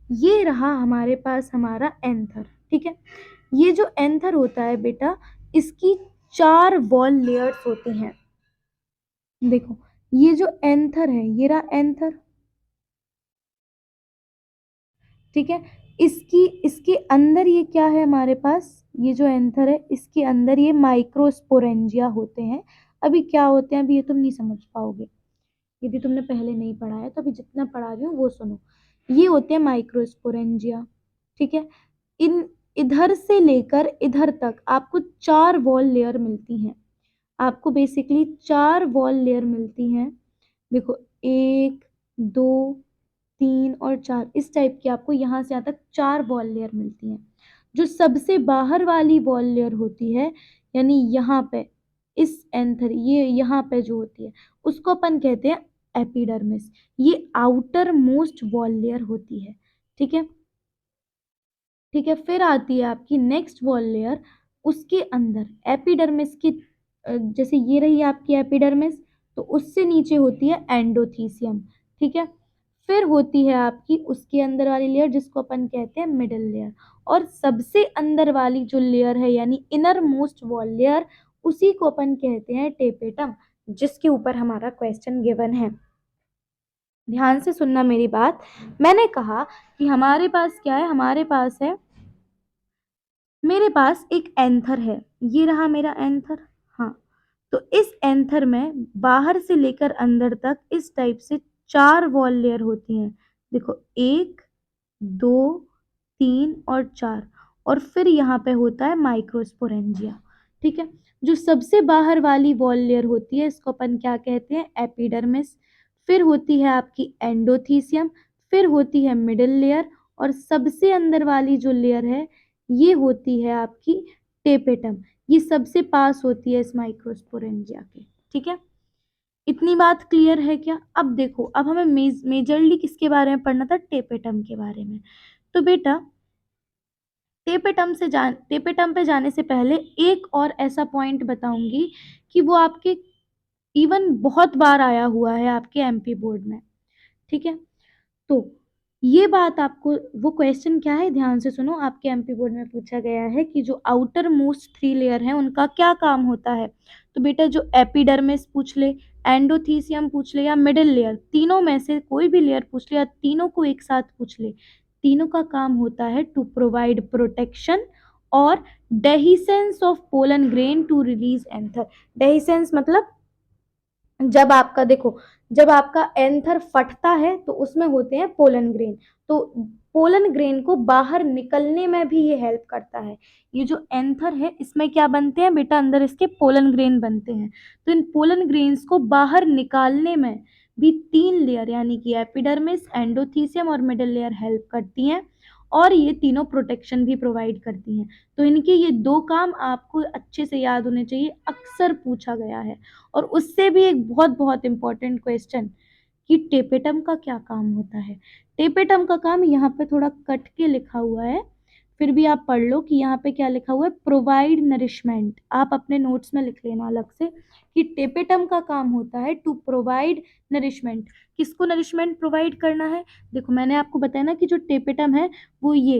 ये रहा हमारे पास हमारा एंथर। ठीक है, ये जो एंथर होता है बेटा, इसकी 4 वॉल लेयर्स होती हैं। देखो, ये जो एंथर है, ये रहा एंथर। ठीक है, इसकी इसके अंदर ये क्या है हमारे पास, ये जो एंथर है इसके अंदर ये माइक्रोस्पोरेंजिया होते हैं। अभी क्या होते हैं अभी ये तुम नहीं समझ पाओगे यदि तुमने पहले नहीं पढ़ा है, तो अभी जितना पढ़ा रही हूँ वो सुनो। ये होते हैं माइक्रोस्पोरेंजिया। ठीक है, इन इधर से लेकर इधर तक आपको 4 वॉल लेयर मिलती हैं। आपको बेसिकली 4 वॉल लेयर मिलती हैं। देखो, 1 2 3 और 4, इस टाइप की आपको यहाँ से यहाँ तक 4 वॉल लेयर मिलती हैं। जो सबसे बाहर वाली वॉल लेयर होती है, यानी यहाँ पे इस एंथर, ये यहाँ पे जो होती है उसको अपन कहते हैं एपिडर्मिस। ये आउटर मोस्ट वॉल लेयर होती है। ठीक है, ठीक है, फिर आती है आपकी नेक्स्ट वॉल लेयर। उसके अंदर एपिडर्मिस की जैसे ये रही आपकी एपिडर्मिस, तो उससे नीचे होती है एंडोथीसियम। ठीक है, फिर होती है आपकी उसके अंदर वाली लेयर जिसको अपन कहते हैं मिडिल लेयर, और सबसे अंदर वाली जो लेयर है यानी इनर मोस्ट वॉल लेयर, उसी को अपन कहते हैं टेपेटम, जिसके ऊपर हमारा क्वेश्चन गिवन है। ध्यान से सुनना मेरी बात। मैंने कहा कि हमारे पास क्या है, हमारे पास है, मेरे पास एक एंथर है, ये रहा मेरा एंथर। हाँ, तो इस एंथर में बाहर से लेकर अंदर तक इस टाइप से 4 वॉल लेयर होती हैं। देखो, 1 2 3 और 4, और फिर यहाँ पे होता है माइक्रोस्पोरेंजिया। ठीक है, जो सबसे बाहर वाली वॉल लेयर होती है इसको अपन क्या कहते हैं, एपिडर्मिस। फिर होती है आपकी एंडोथीसियम, फिर होती है मिडिल लेयर, और सबसे अंदर वाली जो लेयर है ये होती है आपकी टेपेटम। ये सबसे पास होती है इस माइक्रोस्पोरेंजिया के। ठीक है, इतनी बात क्लियर है क्या? अब देखो, अब हमें मेजरली किसके बारे में पढ़ना था, टेपेटम के बारे में। तो बेटा, टेपेटम पे जाने से पहले एक और ऐसा पॉइंट बताऊंगी कि वो आपके इवन बहुत बार आया हुआ है आपके एमपी बोर्ड में। ठीक है, तो ये बात आपको, वो क्वेश्चन क्या है ध्यान से सुनो, आपके एमपी बोर्ड में पूछा गया है कि जो आउटर मोस्ट 3 लेयर है उनका क्या काम होता है। तो बेटा, जो एपिडर्मिस पूछ ले, एंडोथीसियम पूछ ले, या मिडिल लेयर, तीनों में से कोई भी लेयर पूछ ले, या तीनों को एक साथ पूछ ले, तीनों का काम होता है टू प्रोवाइड प्रोटेक्शन और dehiscence of pollen grain to release anther. Dehiscence मतलब, जब आपका देखो, जब आपका एंथर फटता है तो उसमें होते हैं पोलन ग्रेन, तो पोलन ग्रेन को बाहर निकलने में भी ये हेल्प करता है। ये जो एंथर है इसमें क्या बनते हैं बेटा, अंदर इसके पोलन ग्रेन बनते हैं। तो इन पोलन ग्रेन्स को बाहर निकालने में भी 3 लेयर यानी कि एपिडर्मिस, एंडोथीसियम और मिडिल लेयर हेल्प करती हैं। और ये तीनों प्रोटेक्शन भी प्रोवाइड करती हैं। तो इनके ये दो काम आपको अच्छे से याद होने चाहिए, अक्सर पूछा गया है। और उससे भी एक बहुत बहुत इंपॉर्टेंट क्वेश्चन कि टेपेटम का क्या काम होता है। टेपेटम का काम यहाँ पे थोड़ा कट के लिखा हुआ है, फिर भी आप पढ़ लो कि यहाँ पे क्या लिखा हुआ है, प्रोवाइड नरिशमेंट। आप अपने नोट्स में लिख लेना अलग से कि टेपेटम का काम होता है टू प्रोवाइड नरिशमेंट। किसको नरिशमेंट प्रोवाइड करना है? देखो मैंने आपको बताया ना कि जो टेपेटम है वो ये,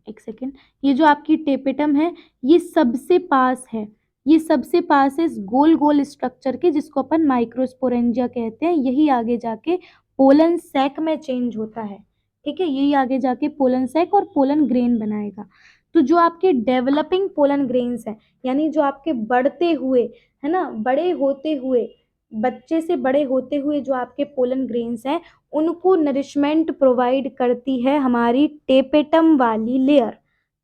एक सेकेंड, ये जो आपकी टेपेटम है ये सबसे पास है, ये सबसे पास है इस गोल गोल स्ट्रक्चर के जिसको अपन माइक्रोस्पोरेंजिया कहते हैं। यही आगे जाके पोलन सैक में चेंज होता है, ठीक है, यही आगे जाके पोलन सैक और पोलन ग्रेन बनाएगा। तो जो आपके डेवलपिंग पोलन ग्रेन्स हैं, यानी जो आपके बढ़ते हुए, है ना, बड़े होते हुए, बच्चे से बड़े होते हुए जो आपके पोलन ग्रेन्स हैं, उनको नरिशमेंट प्रोवाइड करती है हमारी टेपेटम वाली लेयर,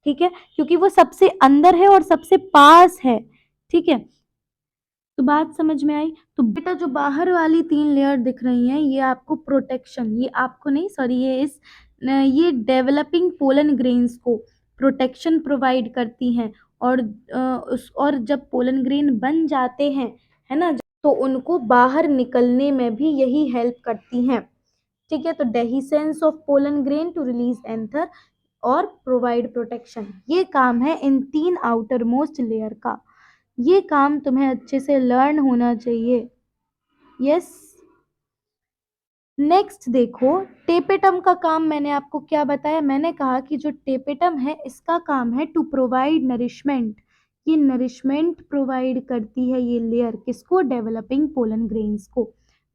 ठीक है, क्योंकि वो सबसे अंदर है और सबसे पास है, ठीक है। तो बात समझ में आई? तो बेटा जो बाहर वाली 3 लेयर दिख रही हैं ये आपको प्रोटेक्शन, ये आपको नहीं, सॉरी, ये डेवलपिंग पोलन ग्रेन्स को प्रोटेक्शन प्रोवाइड करती हैं। और जब पोलन ग्रेन बन जाते हैं, है ना, तो उनको बाहर निकलने में भी यही हेल्प करती हैं, ठीक है। तो dehiscence of pollen grain to release anther और प्रोवाइड प्रोटेक्शन, ये काम है इन 3 आउटर मोस्ट लेयर का। ये काम तुम्हें अच्छे से लर्न होना चाहिए। यस, नेक्स्ट देखो, टेपेटम का काम मैंने आपको क्या बताया? मैंने कहा कि जो टेपेटम है इसका काम है टू प्रोवाइड नरिशमेंट, ये नरिशमेंट प्रोवाइड करती है ये लेयर, किसको? डेवलपिंग पोलन ग्रेन्स को।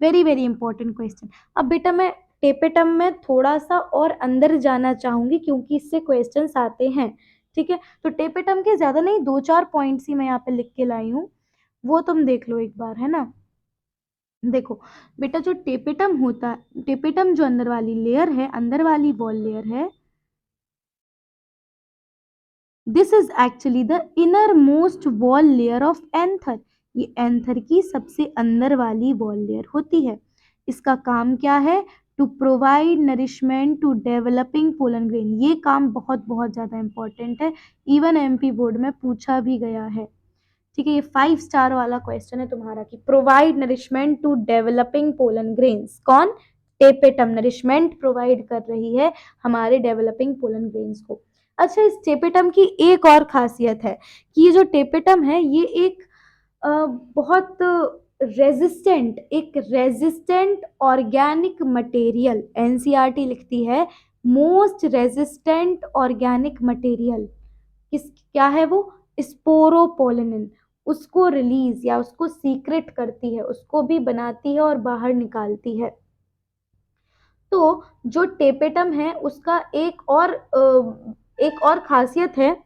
Very very important question. अब बेटा मैं टेपेटम में थोड़ा सा और अंदर जाना चाहूंगी क्योंकि इससे क्वेश्चंस आते हैं, ठीक है। तो टेपेटम के ज्यादा नहीं, 2-4 पॉइंट्स ही मैं यहाँ पे लिख के लाई हूँ, वो तुम देख लो एक बार, है ना। देखो बेटा जो टेपेटम होता है, टेपेटम जो अंदर वाली लेयर है, अंदर वाली वॉल लेयर है, this is actually the inner most wall layer of anther. ये एंथर की सबसे अंदर वाली वॉल लेयर होती है। इसका काम क्या है? To provide nourishment to developing pollen grain. ये काम बहुत बहुत ज्यादा इंपॉर्टेंट है, इवन एमपी बोर्ड में पूछा भी गया है, ठीक है। ये 5 स्टार वाला क्वेश्चन है तुम्हारा कि provide nourishment to developing pollen grains. कौन? टेपेटम नरिशमेंट प्रोवाइड कर रही है हमारे डेवलपिंग पोलन ग्रेन्स को। अच्छा, इस टेपेटम की एक और खासियत है कि ये जो टेपेटम है ये एक बहुत रेजिस्टेंट ऑर्गेनिक मटेरियल, एनसीईआरटी लिखती है मोस्ट रेजिस्टेंट ऑर्गेनिक मटेरियल, किस क्या है वो? स्पोरोपोलिन। उसको रिलीज या उसको सीक्रेट करती है, उसको भी बनाती है और बाहर निकालती है। तो जो टेपेटम है उसका एक और खासियत है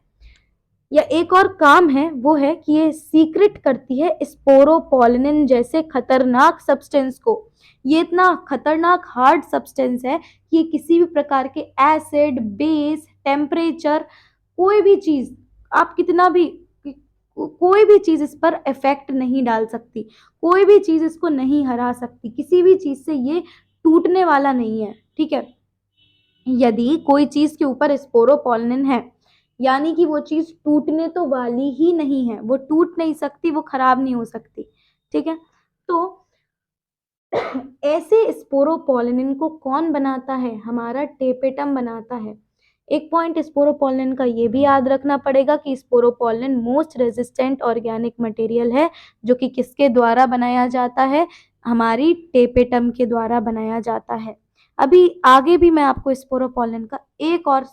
या एक और काम है, वो है कि ये सीक्रेट करती है स्पोरोपोलिन जैसे खतरनाक सब्सटेंस को। ये इतना खतरनाक हार्ड सब्सटेंस है कि ये किसी भी प्रकार के एसिड, बेस, टेम्परेचर, कोई भी चीज, आप कितना भी, कोई भी चीज इस पर इफेक्ट नहीं डाल सकती, कोई भी चीज इसको नहीं हरा सकती, किसी भी चीज से ये टूटने वाला नहीं है, ठीक है। यदि कोई चीज के ऊपर स्पोरोपोलिन है यानी कि वो चीज टूटने तो वाली ही नहीं है, वो टूट नहीं सकती, वो खराब नहीं हो सकती, ठीक है। तो ऐसे स्पोरोपोलिन को कौन बनाता है? हमारा टेपेटम बनाता है। एक पॉइंट स्पोरोपोलिन का ये भी याद रखना पड़ेगा कि sporopollenin most resistant organic material है, जो कि किसके द्वारा बनाया जाता है? हमारी टेपेटम के द्वारा बनाया जाता है। अभी आगे भी मैं आपको स्पोरोपोलिन का एक और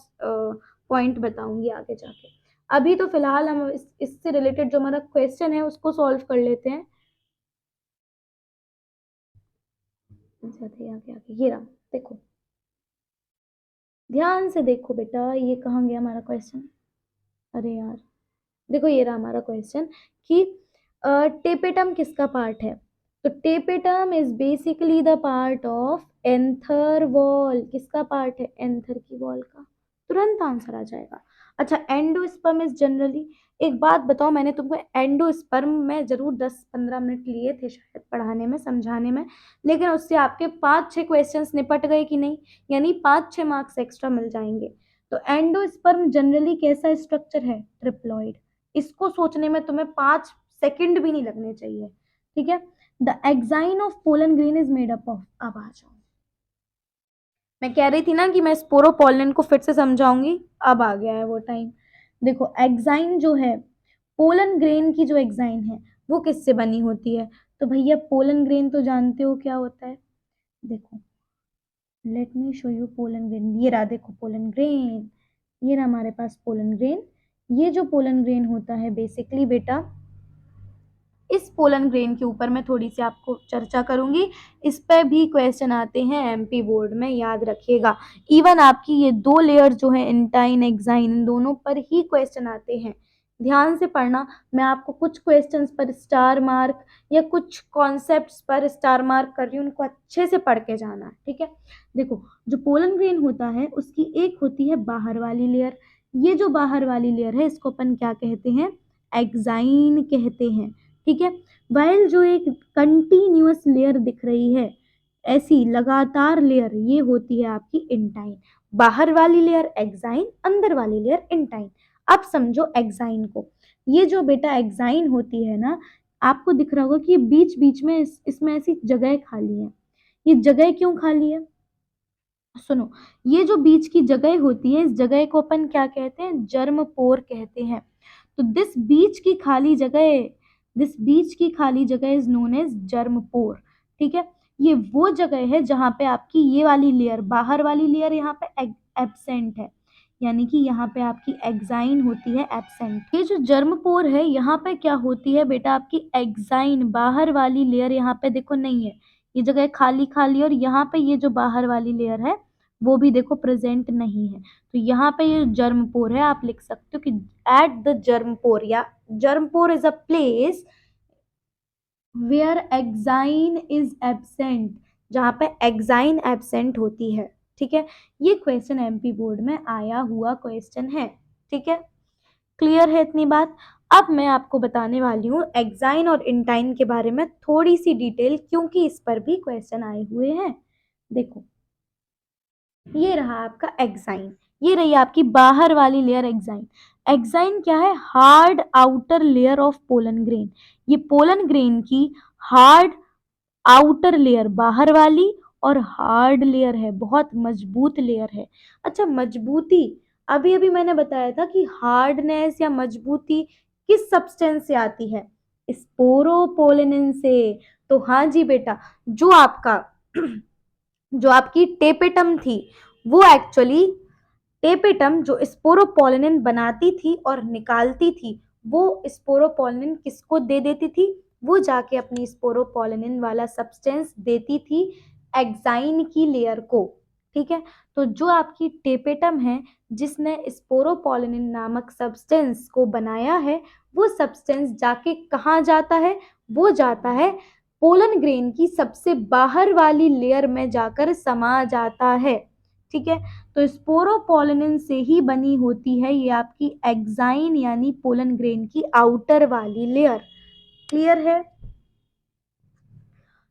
पॉइंट बताऊंगी आगे जाके। अभी तो फिलहाल हम इससे रिलेटेड जो हमारा क्वेश्चन है उसको सॉल्व कर लेते हैं। आगे आगे आगे ये रहा, देखो ध्यान से देखो बेटा, ये कहाँ गया हमारा क्वेश्चन? अरे यार, देखो ये रहा हमारा क्वेश्चन कि टेपेटम किसका पार्ट है? तो tapetum is basically the part of anther wall. किसका पार्ट है? एंथर की वॉल का। तुरंत आंसर आ जाएगा। अच्छा, एंडोस्पर्म इज जनरली, एक बात बताओ, मैंने तुमको एंडोस्पर्म में जरूर 10-15 मिनट लिए थे शायद पढ़ाने में, समझाने में, लेकिन उससे आपके 5-6 क्वेश्चंस निपट गए कि नहीं, यानी 5-6 मार्क्स एक्स्ट्रा मिल जाएंगे। तो एंडोस्पर्म जनरली कैसा स्ट्रक्चर है, ट्रिप्लॉइड। इसको सोचने में तुम्हें 5 सेकंड भी नहीं लगने चाहिए, ठीक है। The exine of pollen grain is made up of, अब आ जाओ, मैं कह रही थी ना कि मैं स्पोरोपोलिन को फिर से समझाऊंगी, अब आ गया है वो टाइम। देखो एग्जाइन जो है, पोलन ग्रेन की जो एग्जाइन है वो किससे बनी होती है, तो भैया पोलन ग्रेन तो जानते हो क्या होता है। देखो let me show you pollen grain, ये रहा देखो पोलन ग्रेन, ये रहा हमारे पास पोलन ग्रेन। ये जो पोलन ग्रेन होता है बेसिकली बेटा, इस पोलन ग्रेन के ऊपर मैं थोड़ी सी आपको चर्चा करूंगी, इस पे भी क्वेश्चन आते हैं एमपी बोर्ड में, याद रखिएगा। इवन आपकी ये 2 लेयर जो है इंटाइन एक्साइन, इन दोनों पर ही क्वेश्चन आते हैं, ध्यान से पढ़ना। मैं आपको कुछ क्वेश्चंस पर स्टार मार्क या कुछ कॉन्सेप्ट्स पर स्टार मार्क कर रही हूँ, उनको अच्छे से पढ़ के जाना, ठीक है। देखो जो पोलन ग्रेन होता है उसकी एक होती है बाहर वाली लेयर, ये जो बाहर वाली लेयर है इसको अपन क्या कहते हैं, एक्साइन कहते हैं, ठीक है। वाइल जो एक कंटिन्यूअस लेयर दिख रही है, ऐसी लगातार लेयर, ये होती है आपकी इंटाइन। बाहर वाली लेयर एक्साइन, अंदर वाली लेयर इंटाइन। अब समझो एक्साइन को, ये जो बेटा एक्साइन होती है ना, आपको दिख रहा होगा कि बीच बीच में इसमें ऐसी जगह खाली है। ये जगह क्यों खाली है, सुनो, ये जो बीच की जगह होती है इस जगह को अपन क्या कहते हैं, जर्म पोर कहते हैं। तो दिस बीच की खाली जगह इज नोन एज जर्म पोर, ठीक है। ये वो जगह है जहां पे आपकी ये वाली लेयर, बाहर वाली लेयर यहाँ पे एब्सेंट है, यानी कि यहाँ पे आपकी एक्साइन होती है एब्सेंट। ये जो जर्म पोर है यहाँ पे क्या होती है बेटा, आपकी एक्साइन बाहर वाली लेयर यहाँ पे देखो नहीं है, ये जगह खाली खाली, और यहाँ पे ये जो बाहर वाली लेयर है वो भी देखो प्रेजेंट नहीं है। तो यहाँ पे ये जर्म पोर है, आप लिख सकते हो कि एट द जर्म पोर, या germ pore is a place where exine is absent, जहाँ पे एक्साइन एब्सेंट होती है, ठीक है। ये क्वेश्चन एमपी बोर्ड में आया हुआ क्वेश्चन है, ठीक है। क्लियर है इतनी बात। अब मैं आपको बताने वाली हूँ एक्साइन और इंटाइन के बारे में थोड़ी सी डिटेल, क्योंकि इस पर भी क्वेश्चन आए हुए हैं। देखो ये रहा आपका एक्साइन, ये रही आपकी बाहर वाली लेयर एक्साइन। एक्साइन क्या है, hard outer layer of pollen grain. ये पोलन ग्रेन की हार्ड आउटर लेयर बाहर वाली और हार्ड लेयर है, बहुत मजबूत लेयर है। अच्छा मजबूती, अभी अभी मैंने बताया था कि हार्डनेस या मजबूती किस सब्सटेंस से आती है, स्पोरोपोलिन से। तो हाँ जी बेटा, जो आपका जो आपकी टेपेटम थी, वो एक्चुअली टेपेटम जो स्पोरोपोलिन बनाती थी और निकालती थी, वो स्पोरोपोलिन किसको दे देती थी, वो जाके अपनी स्पोरोपोलिन वाला सब्सटेंस देती थी एक्साइन की लेयर को, ठीक है। तो जो आपकी टेपेटम है जिसने स्पोरोपोलिन नामक सब्सटेंस को बनाया है, वो सब्सटेंस जाके कहाँ जाता है, वो जाता है पोलन ग्रेन की सबसे बाहर वाली लेयर में जाकर समा जाता है, ठीक है। तो स्पोरोपोलिन से ही बनी होती है ये आपकी एक्साइन यानी पोलन ग्रेन की आउटर वाली लेयर। क्लियर है।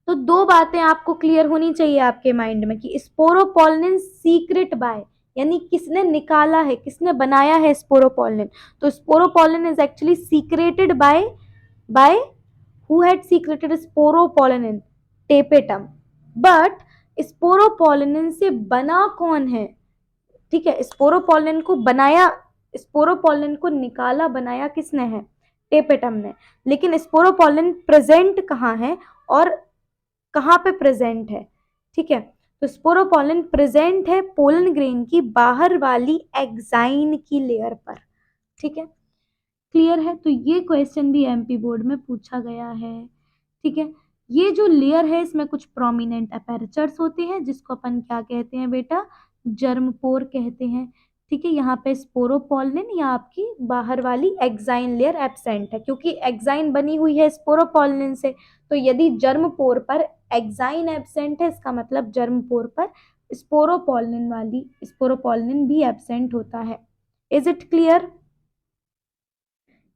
तो 2 बातें आपको क्लियर होनी चाहिए आपके माइंड में कि स्पोरोपोलिन सीक्रेट बाय, यानी किसने निकाला है, किसने बनाया है स्पोरोपोलिन। तो sporopollenin is actually secreted by who had secreted sporopollenin, tapetum, but sporopollenin से बना कौन है, ठीक है। स्पोरोपोलिन को बनाया, स्पोरोपोलिन को निकाला बनाया किसने है, टेपेटम ने। लेकिन स्पोरोपोलिन प्रेजेंट कहाँ है और कहाँ पे प्रेजेंट है, ठीक है। तो स्पोरोपोलिन प्रेजेंट है पोलन ग्रेन की बाहर वाली एक्साइन की लेयर पर, ठीक है। क्लियर है। तो ये क्वेश्चन भी एमपी बोर्ड में पूछा गया है, ठीक है। ये जो लेयर है इसमें कुछ प्रोमिनेंट अपेरेचर्स होते हैं जिसको अपन क्या कहते हैं बेटा, जर्मपोर कहते हैं, ठीक है। यहाँ पे स्पोरोपोलिन या आपकी बाहर वाली एक्साइन लेयर एब्सेंट है, क्योंकि एक्साइन बनी हुई है स्पोरोपोलिन से। तो यदि जर्मपोर पर एक्साइन एब्सेंट है, इसका मतलब जर्मपोर पर स्पोरोपोलिन भी एब्सेंट होता है। Is it clear.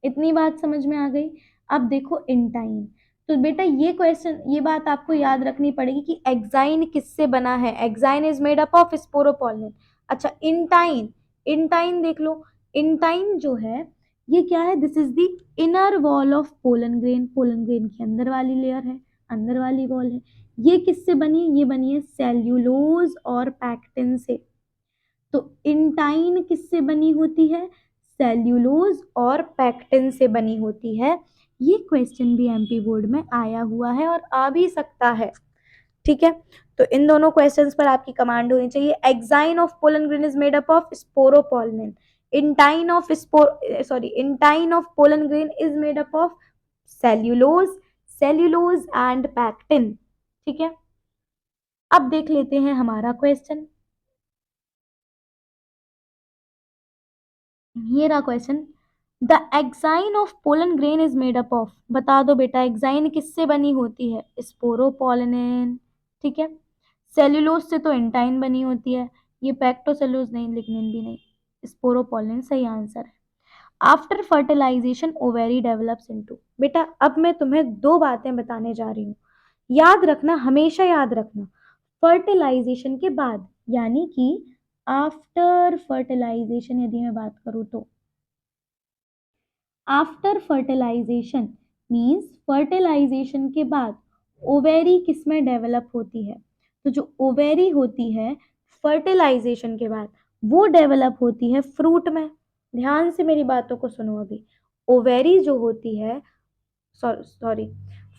इतनी बात समझ में आ गई। अब देखो इंटाइन। तो बेटा ये क्वेश्चन, ये बात आपको याद रखनी पड़ेगी कि एक्साइन किससे बना है। Exine is made up of sporopollenin. अच्छा इंटाइन, इंटाइन देख लो। इंटाइन जो है ये क्या है, this is the inner wall of pollen grain. Pollen grain की अंदर वाली लेयर है, अंदर वाली वॉल है। ये किससे बनी है, ये बनी है सेल्यूलोज और पैक्टिन से। तो इंटाइन किससे बनी होती है, सेल्यूलोज और पैक्टिन से बनी होती है। ये क्वेश्चन भी एमपी बोर्ड में आया हुआ है और आ भी सकता है। ठीक है, तो इन दोनों क्वेश्चंस पर आपकी कमांड होनी चाहिए। Exine of pollen grain is made up of sporopollenin. Intine of pollen grain is made up of cellulose, cellulose and pectin. ठीक है, अब देख लेते हैं हमारा क्वेश्चन। ये रहा question. The exine of pollen grain is made up of, बता दो बेटा एक्साइन किससे बनी होती है, स्पोरोपोलिन। ठीक है, सेल्यूलोज से तो इंटाइन बनी होती है, ये पैक्टोसेल्यूलोज नहीं, लिग्निन भी नहीं, स्पोरोपोलिन सही आंसर है। After fertilization ovary develops into, बेटा अब मैं तुम्हें दो बातें बताने जा रही हूँ, याद रखना, हमेशा याद रखना। फर्टिलाइजेशन के बाद, यानी कि आफ्टर फर्टिलाइजेशन यदि मैं बात करूँ तो, आफ्टर फर्टिलाइजेशन मीन्स फर्टिलाइजेशन के बाद ओवेरी किस में डेवलप होती है। तो जो ओवेरी होती है फर्टिलाइजेशन के बाद वो डेवलप होती है फ्रूट में। ध्यान से मेरी बातों को सुनो अभी। ओवेरी जो होती है, सॉरी,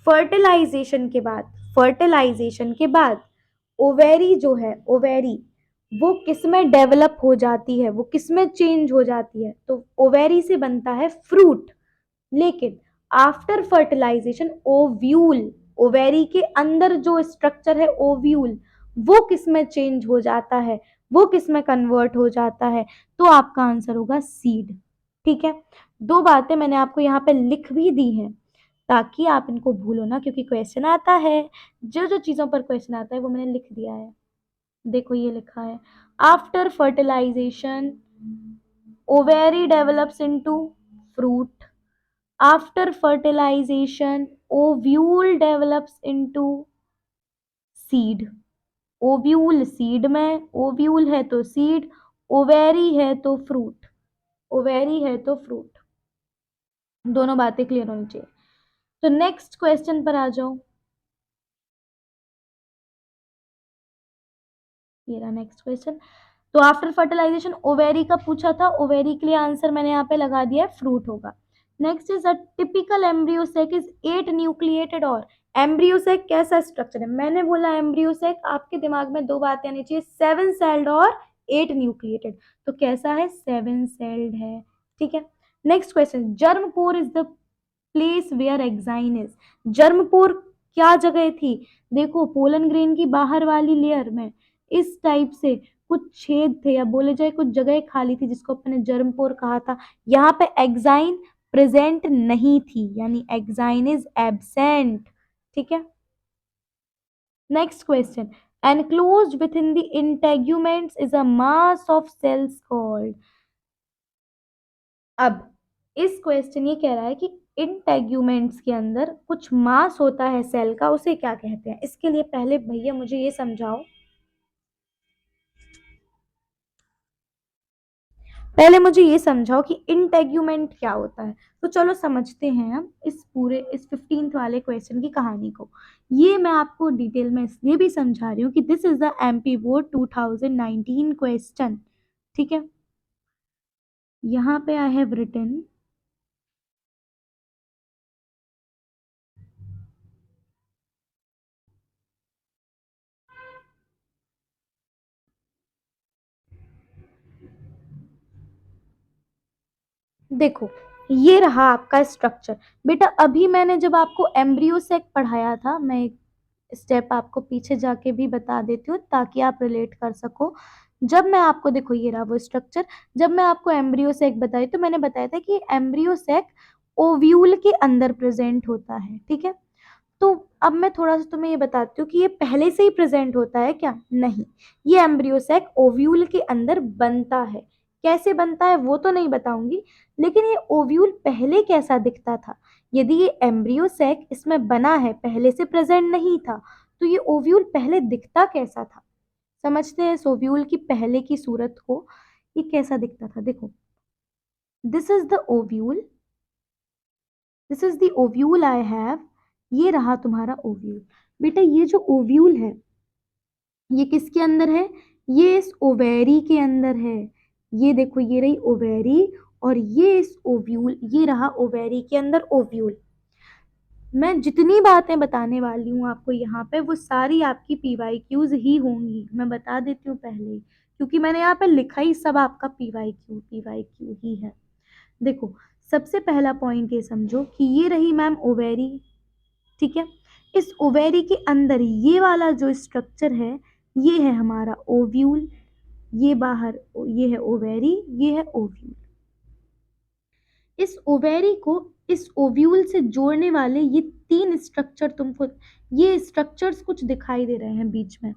फर्टिलाइजेशन के बाद, फर्टिलाइजेशन के बाद ओवेरी जो है, ओवेरी वो किस में डेवलप हो जाती है, वो किस में चेंज हो जाती है, तो ओवेरी से बनता है फ्रूट। लेकिन आफ्टर फर्टिलाइजेशन ओव्यूल, ओवेरी के अंदर जो स्ट्रक्चर है ओव्यूल, वो किस में चेंज हो जाता है, वो किस में कन्वर्ट हो जाता है, तो आपका आंसर होगा सीड। ठीक है, दो बातें मैंने आपको यहाँ पे लिख भी दी हैं ताकि आप इनको भूलो ना, क्योंकि क्वेश्चन आता है, जो जो चीजों पर क्वेश्चन आता है वो मैंने लिख दिया है। देखो ये लिखा है, after fertilization ovary develops into fruit. After fertilization, ovule develops into seed. Ovule seed में, ओव्यूल है तो सीड, ओवेरी है तो फ्रूट, ओवेरी है तो फ्रूट। दोनों बातें क्लियर होनी चाहिए। तो नेक्स्ट क्वेश्चन पर आ जाओ। ये रहा नेक्स्ट क्वेश्चन। तो आफ्टर फर्टिलाइजेशन ओवेरी का पूछा था, ओवेरी के लिए आंसर मैंने यहाँ पे लगा दिया है, फ्रूट होगा। Next is a typical embryo sac is 8 nucleated और, एम्ब्रियो सेक कैसा स्ट्रक्चर है, मैंने बोला एम्ब्रियो सेक, आपके दिमाग में दो बातें आनी चाहिए, 7 सेल्ड और 8 न्यूक्लिएटेड। तो कैसा है, 7 सेल्ड है। ठीक है, next question, germ pore is the place where exine is. Germ pore क्या जगह थी, देखो पोलन ग्रेन की बाहर वाली लेयर में इस टाइप से कुछ छेद थे, या बोले जाए कुछ जगह खाली थी जिसको अपने जर्मपोर कहा था। यहाँ पे एक्साइन प्रेजेंट नहीं थी, यानी एक्साइन इज एब्सेंट। ठीक है, next question, enclosed within the integuments is a mass of cells called। अब इस क्वेश्चन ये कह रहा है कि इंटेग्यूमेंट्स के अंदर कुछ मास होता है सेल का, उसे क्या कहते हैं। इसके लिए पहले भैया मुझे ये समझाओ, पहले मुझे ये समझाओ कि इंटेग्यूमेंट क्या होता है। तो चलो समझते हैं हम इस पूरे, इस 15th वाले क्वेश्चन की कहानी को। ये मैं आपको डिटेल में इसलिए भी समझा रही हूँ कि this is the MP board 2019 question. ठीक है, यहाँ पे आई हैव रिटन, देखो ये रहा आपका स्ट्रक्चर। बेटा अभी मैंने जब आपको एम्ब्रियो सेक पढ़ाया था, मैं एक स्टेप आपको पीछे जाके भी बता देती हूँ ताकि आप रिलेट कर सको। जब मैं आपको, देखो ये रहा वो स्ट्रक्चर, जब मैं आपको एम्ब्रियो सेक बताई तो मैंने बताया था कि एम्ब्रियो सेक ओव्यूल के अंदर प्रेजेंट होता है। ठीक है, तो अब मैं थोड़ा सा तुम्हें ये बताती हूँ कि ये पहले से ही प्रेजेंट होता है क्या, नहीं, ये एम्ब्रियो सेक ओव्यूल के अंदर बनता है। कैसे बनता है वो तो नहीं बताऊंगी, लेकिन ये ओव्यूल पहले कैसा दिखता था। यदि ये एम्ब्रियो सैक इसमें बना है, पहले से प्रेजेंट नहीं था, तो ये ओव्यूल पहले दिखता कैसा था। समझते हैं इस ओव्यूल की पहले की सूरत को, ये कैसा दिखता था। देखो, this is the ovule, this is the ovule I have, ये रहा तुम्हारा ओव्यूल। बेटा ये जो ओव्यूल है ये किसके अंदर है, ये इस ओवेरी के अंदर है। ये देखो, ये रही ओवेरी, और ये इस ओव्यूल, ये रहा ओवेरी के अंदर ओव्यूल। मैं जितनी बातें बताने वाली हूँ आपको यहाँ पे, वो सारी आपकी पीवाईक्यूज ही होंगी, मैं बता देती हूँ पहले ही, क्योंकि मैंने यहाँ पे लिखा ही सब आपका पीवाईक्यू पीवाईक्यू ही है। देखो, सबसे पहला पॉइंट ये समझो कि ये रही मैम ओवेरी, ठीक है। इस ओवेरी के अंदर ये वाला जो स्ट्रक्चर है, ये है हमारा ओव्यूल, ये बाहर ये है ओवेरी, ये है ओव्यूल। इस ओवेरी को इस ओव्यूल से जोड़ने वाले ये तीन स्ट्रक्चर तुमको, ये स्ट्रक्चर्स कुछ दिखाई दे रहे हैं बीच में,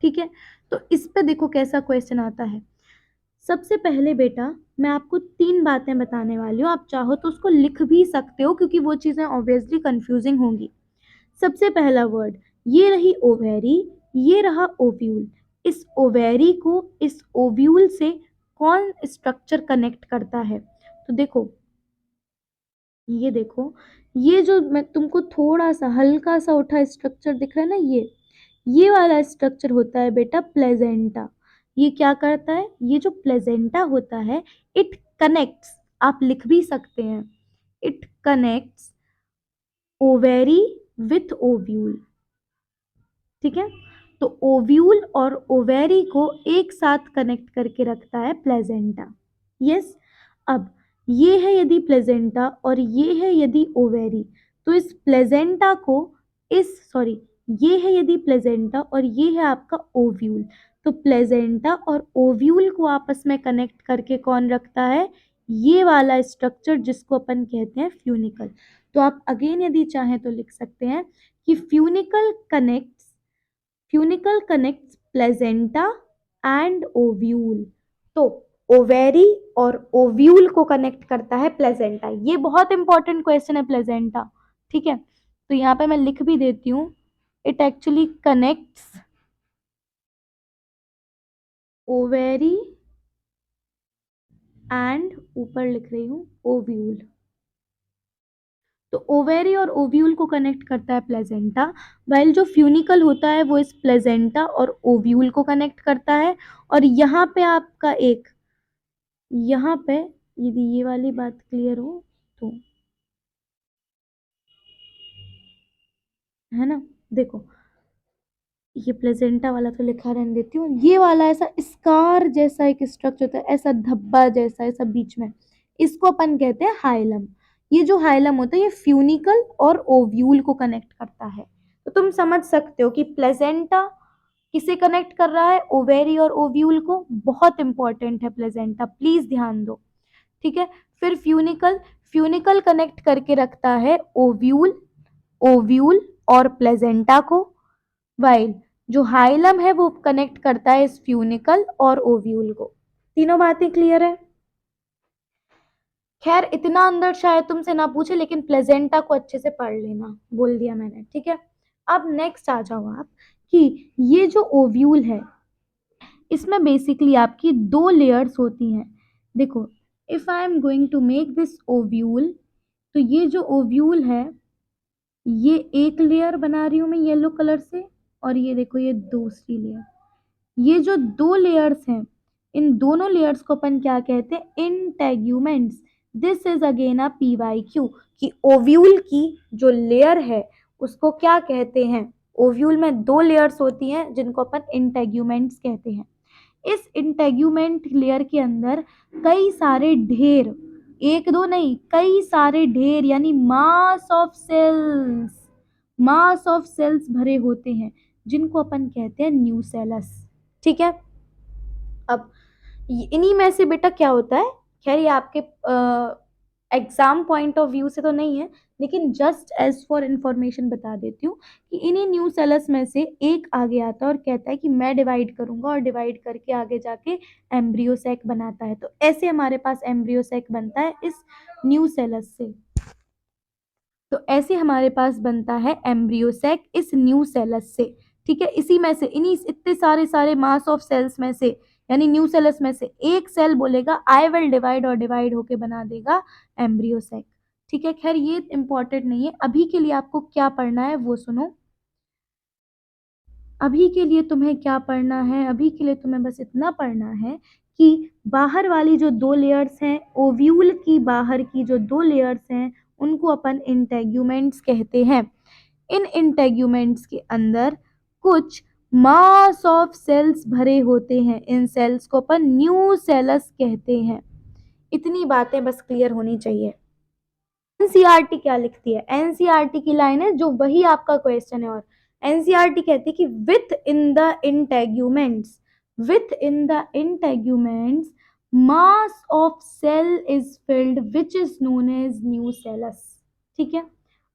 ठीक है। तो इस पे देखो कैसा क्वेश्चन आता है। सबसे पहले बेटा मैं आपको तीन बातें बताने वाली हूँ, आप चाहो तो उसको लिख भी सकते हो क्योंकि वो चीजें ऑब्वियसली कंफ्यूजिंग होंगी। सबसे पहला वर्ड, ये रही ओवेरी, ये रहा ओव्यूल। इस ओवेरी को इस ओव्यूल से कौन स्ट्रक्चर कनेक्ट करता है, तो देखो, ये देखो, ये जो मैं तुमको थोड़ा सा हल्का सा उठा स्ट्रक्चर दिख रहा है ना, ये वाला स्ट्रक्चर होता है बेटा प्लेजेंटा। ये क्या करता है, ये जो प्लेजेंटा होता है, इट कनेक्ट्स, आप लिख भी सकते हैं, it connects ovary with ovule, ठीक है। तो ओव्यूल और ओवेरी को एक साथ कनेक्ट करके रखता है प्लेजेंटा। यस, अब ये है यदि प्लेजेंटा और ये है यदि ओवेरी, तो इस प्लेजेंटा को इस सॉरी ये है यदि प्लेजेंटा और ये है आपका ओव्यूल, तो प्लेजेंटा और ओव्यूल को आपस में कनेक्ट करके कौन रखता है, ये वाला स्ट्रक्चर जिसको अपन कहते हैं फ्यूनिकल। तो आप अगेन यदि चाहें तो लिख सकते हैं कि funicle connects placenta and ovule. तो ओवेरी और ओव्यूल को कनेक्ट करता है प्लेजेंटा, ये बहुत इंपॉर्टेंट क्वेश्चन है प्लेजेंटा, ठीक है। तो यहाँ पे मैं लिख भी देती हूँ, it actually connects ovary and, ऊपर लिख रही हूँ ओव्यूल। तो ओवेरी और ओव्यूल को कनेक्ट करता है प्लेजेंटा, वाइल जो फ्यूनिकल होता है वो इस प्लेजेंटा और ओव्यूल को कनेक्ट करता है। और यहाँ पे आपका एक, यहाँ पे यदि ये वाली बात क्लियर हो तो, है ना, देखो ये प्लेजेंटा वाला तो लिखा रहने देती हूँ, ये वाला ऐसा स्कार जैसा एक स्ट्रक्चर होता है, ऐसा धब्बा जैसा ऐसा बीच में, इसको अपन कहते हैं हाइलम। ये जो हाइलम होता है ये फ्यूनिकल और ओव्यूल को कनेक्ट करता है। तो तुम समझ सकते हो कि प्लेजेंटा किसे कनेक्ट कर रहा है, ओवेरी और ओव्यूल को, बहुत इंपॉर्टेंट है प्लेजेंटा, प्लीज ध्यान दो, ठीक है। फिर फ्यूनिकल, फ्यूनिकल कनेक्ट करके रखता है ओव्यूल, ओव्यूल और प्लेजेंटा को, वाइल जो हाइलम है वो कनेक्ट करता है इस फ्यूनिकल और ओव्यूल को। तीनों बातें क्लियर है। खैर इतना अंदर शायद तुमसे ना पूछे, लेकिन प्लेजेंटा को अच्छे से पढ़ लेना, बोल दिया मैंने, ठीक है। अब नेक्स्ट आ जाओ आप कि ये जो ओव्यूल है इसमें बेसिकली आपकी दो लेयर्स होती हैं। देखो, if I am going to make this ovule, तो ये जो ओव्यूल है ये एक लेयर बना रही हूँ मैं येलो कलर से, और ये देखो ये दूसरी लेयर, ये जो दो लेयर्स हैं इन दोनों लेयर्स को अपन क्या कहते हैं, integuments. This is again a PYQ कि ओव्यूल की जो लेयर है उसको क्या कहते हैं। ओव्यूल में दो लेयर्स होती हैं जिनको अपन इंटेग्यूमेंट्स कहते हैं। इस इंटेग्यूमेंट लेयर के अंदर कई सारे ढेर, एक दो नहीं कई सारे ढेर यानी मास ऑफ सेल्स भरे होते हैं जिनको अपन कहते हैं न्यूसेलस, ठीक है। अब इन्हीं में से बेटा क्या होता है, खैर ये आपके एग्जाम पॉइंट ऑफ व्यू से तो नहीं है, लेकिन जस्ट एज फॉर इंफॉर्मेशन बता देती हूँ कि इन्हीं न्यू सेलस में से एक आगे आता है और कहता है कि मैं डिवाइड करूंगा, और डिवाइड करके आगे जाके एम्ब्रियो सैक बनाता है। तो ऐसे हमारे पास एम्ब्रियो सैक बनता है इस न्यू सेलस से। तो ऐसे हमारे पास बनता है एम्ब्रियो सैक इस न्यू सेलस से। ठीक है, इसी में से, इन्हीं इतने सारे सारे मास ऑफ सेल्स में से, यानी न्यू सेलस में से एक सेल बोलेगा आई विल डिवाइड, और डिवाइड होके बना देगा एम्ब्रियो सैक। ठीक है, खैर ये इंपॉर्टेंट नहीं है। अभी के लिए आपको क्या पढ़ना है वो सुनो। अभी के लिए तुम्हें क्या पढ़ना है, अभी के लिए तुम्हें बस इतना पढ़ना है कि बाहर वाली जो दो लेयर्स हैं, ओव्यूल की बाहर की जो दो लेयर्स हैं, उनको अपन इंटेग्यूमेंट्स कहते हैं। इन इंटेग्यूमेंट्स के अंदर कुछ मास ऑफ सेल्स भरे होते हैं, इन सेल्स को अपन न्यू सेलस कहते हैं। इतनी बातें बस क्लियर होनी चाहिए। एनसीईआरटी क्या लिखती है, एनसीईआरटी की लाइन है जो वही आपका क्वेश्चन है। और एनसीईआरटी कहती है कि within the integuments mass of cell is filled which is known as nucellus. ठीक है,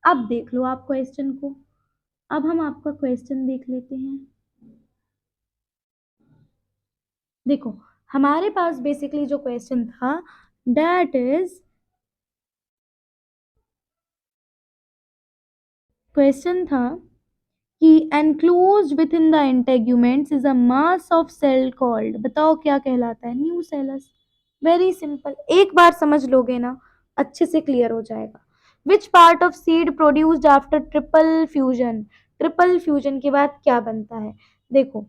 अब देख लो आप क्वेश्चन को। अब हम आपका क्वेश्चन देख लेते हैं। देखो, हमारे पास बेसिकली जो क्वेश्चन था दैट इज, क्वेश्चन था कि enclosed within the integuments is a mass of cell called, बताओ क्या कहलाता है, न्यू सेलस। वेरी सिंपल, एक बार समझ लोगे ना अच्छे से क्लियर हो जाएगा। Which part of seed produced after triple fusion, triple fusion के बाद क्या बनता है। देखो,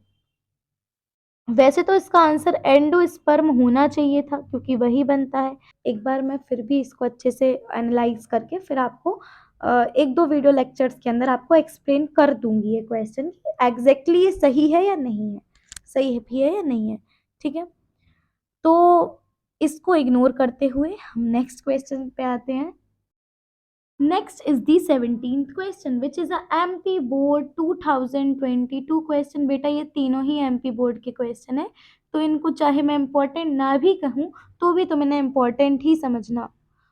वैसे तो इसका आंसर एंडोस्पर्म होना चाहिए था क्योंकि वही बनता है। एक बार मैं फिर भी इसको अच्छे से एनालाइज करके फिर आपको एक दो वीडियो लेक्चर्स के अंदर आपको एक्सप्लेन कर दूंगी ये क्वेश्चन एग्जैक्टली ये सही है या नहीं है, सही भी है या नहीं है। ठीक है, तो इसको इग्नोर करते हुए हम नेक्स्ट क्वेश्चन पे आते हैं। Next is the 17th question which is a MP board 2022 question. बेटा ये तीनों ही एमपी बोर्ड के क्वेश्चन है, तो इनको चाहे मैं इंपॉर्टेंट ना भी कहूँ तो भी तुम्हें इंपॉर्टेंट ही समझना।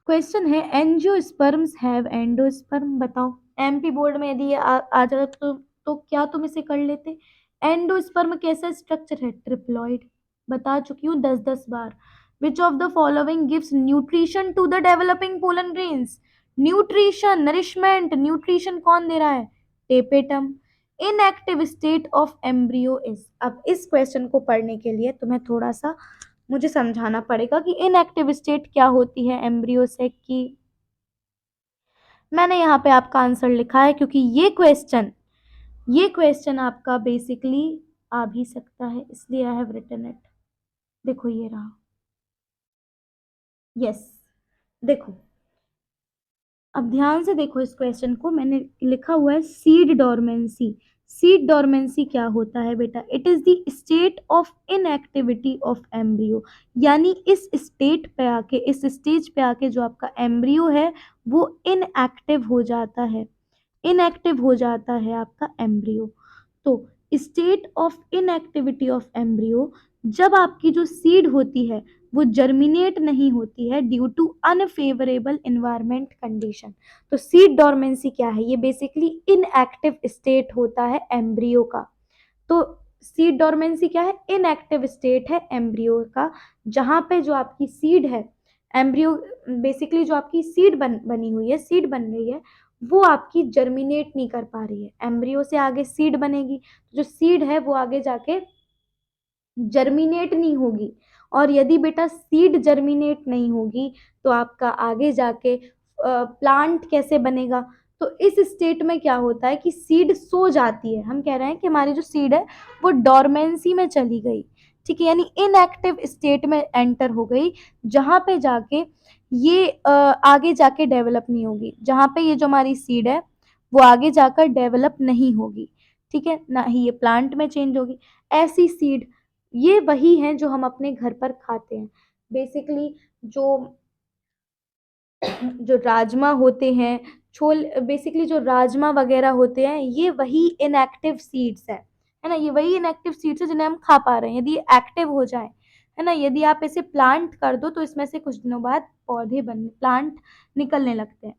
क्वेश्चन है एंजियोस्पर्म्स हैव एंडोस्पर्म। बताओ, एमपी बोर्ड में यदि ये आ जाता तो क्या तुम इसे कर लेते। एंडोस्पर्म कैसा स्ट्रक्चर है, ट्रिप्लॉइड। बता चुकी हूँ 10-10 बार। Which of the following gives nutrition to the developing pollen grains. Nutrition, nourishment, nutrition कौन दे रहा है, tapetum. Inactive state of embryo is. अब इस क्वेश्चन को पढ़ने के लिए तुम्हें थोड़ा सा मुझे समझाना पड़ेगा कि इनएक्टिव स्टेट क्या होती है एम्ब्रियो सेक की। मैंने यहाँ पे आपका आंसर लिखा है क्योंकि ये क्वेश्चन आपका बेसिकली आ भी सकता है, इसलिए आई हैव रिटन इट। देखो ये रहा, यस। देखो, अब ध्यान से देखो इस क्वेश्चन को, मैंने लिखा हुआ है सीड डोरमेंसी। सीड डोरमेंसी क्या होता है बेटा, it is the state of inactivity of embryo. यानी इस स्टेट पे आके, इस स्टेज पे आके जो आपका एम्ब्रियो है वो इनएक्टिव हो जाता है, इनएक्टिव हो जाता है आपका एम्ब्रियो। तो state of inactivity of embryo, जब आपकी जो सीड होती है वो जर्मिनेट नहीं होती है due to unfavourable environment condition. तो सीड डोरमेंसी क्या है, ये बेसिकली इनएक्टिव स्टेट होता है एम्ब्रियो का। तो सीड डोरमेंसी क्या है, इनएक्टिव स्टेट है एम्ब्रियो का, जहां पे जो आपकी सीड है, एम्ब्रियो बेसिकली जो आपकी सीड बनी हुई है, सीड बन रही है, वो आपकी जर्मिनेट नहीं कर पा रही है। एम्ब्रियो से आगे सीड बनेगी, जो सीड है वो आगे जाके जर्मिनेट नहीं होगी। और यदि बेटा सीड जर्मिनेट नहीं होगी तो आपका आगे जाके प्लांट कैसे बनेगा। तो इस स्टेट में क्या होता है कि सीड सो जाती है, हम कह रहे हैं कि हमारी जो सीड है वो डोरमेंसी में चली गई। ठीक है, यानी इनएक्टिव स्टेट में एंटर हो गई, जहां पे जाके ये आगे जाके डेवलप नहीं होगी, जहां पे ये जो हमारी सीड है वो आगे जाकर डेवलप नहीं होगी। ठीक है, ना ही ये प्लांट में चेंज होगी। ऐसी सीड, ये वही हैं जो हम अपने घर पर खाते हैं। बेसिकली जो जो राजमा होते हैं, छोल, बेसिकली जो राजमा वगैरह होते हैं, ये वही इनएक्टिव सीड्स है ना, ये वही इनएक्टिव सीड्स है जिन्हें हम खा पा रहे हैं। यदि ये एक्टिव हो जाए, है ना। यदि आप इसे प्लांट कर दो तो इसमें से कुछ दिनों बाद पौधे बन प्लांट निकलने लगते हैं,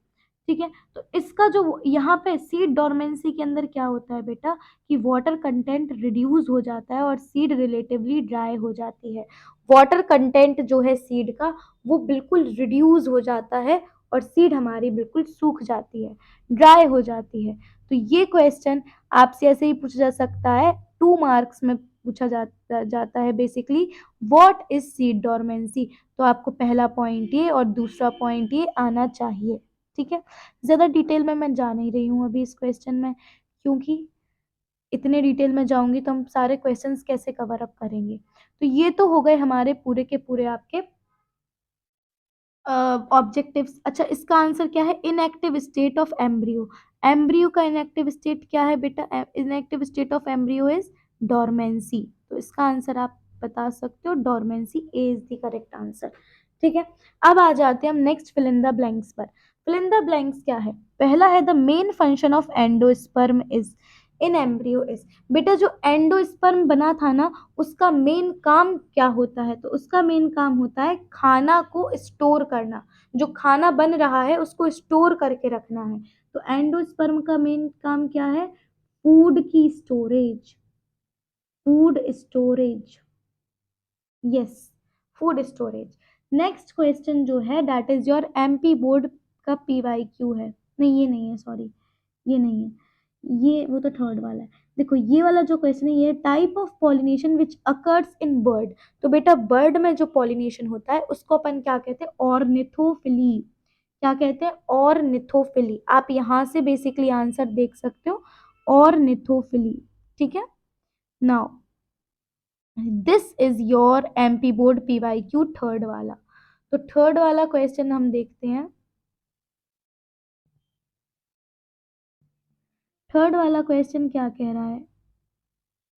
ठीक है। तो इसका जो यहाँ पे सीड डोरमेंसी के अंदर क्या होता है बेटा, कि वाटर कंटेंट रिड्यूस हो जाता है और सीड रिलेटिवली ड्राई हो जाती है। वाटर कंटेंट जो है सीड का वो बिल्कुल रिड्यूस हो जाता है और सीड हमारी बिल्कुल सूख जाती है, ड्राई हो जाती है। तो ये क्वेश्चन आपसे ऐसे ही पूछा जा सकता है, 2 मार्क्स में पूछा जाता है basically, what is seed dormancy. तो आपको पहला पॉइंट ये और दूसरा पॉइंट ये आना चाहिए, ठीक है। ज्यादा डिटेल में मैं जा नहीं रही हूँ अभी इस क्वेश्चन में, क्योंकि इतने डिटेल में जाऊंगी तो हम सारे क्वेश्चंस कैसे कवर अप करेंगे। तो ये तो हो गए हमारे पूरे के पूरे आपके ऑब्जेक्टिव्स। अच्छा, इसका आंसर क्या है, inactive state of embryo. Embryo का इनएक्टिव स्टेट क्या है बेटा, inactive state of embryo is dormancy. तो इसका आंसर आप बता सकते हो, dormancy A is the correct answer, ठीक है। अब आ जाते हैं हम next fill in the blanks पर। फिल इन द ब्लैंक्स क्या है, पहला है the main function of endosperm is in embryo is. बेटा जो एंडोस्पर्म बना था ना, उसका मेन काम क्या होता है, तो उसका मेन काम होता है खाना को स्टोर करना। जो खाना बन रहा है उसको स्टोर करके रखना है। तो एंडोस्पर्म का मेन काम क्या है, फूड की storage, food storage, yes, food storage. Next question जो है that is your MP board का पीवाईक्यू है, नहीं ये नहीं है, सॉरी ये नहीं है, ये वो तो थर्ड वाला है। देखो ये वाला जो क्वेश्चन है, ये type of pollination which occurs in bird. तो बेटा बर्ड में जो पॉलिनेशन होता है उसको अपन क्या कहते हैं, ऑर्निथोफिली। क्या कहते हैं, ऑर्निथोफिली। आप यहाँ से बेसिकली आंसर देख सकते हो, ऑर्निथोफिली, ठीक है। Now this is your MP board PYQ third वाला। तो थर्ड वाला क्वेश्चन हम देखते हैं। थर्ड वाला क्वेश्चन क्या कह रहा है,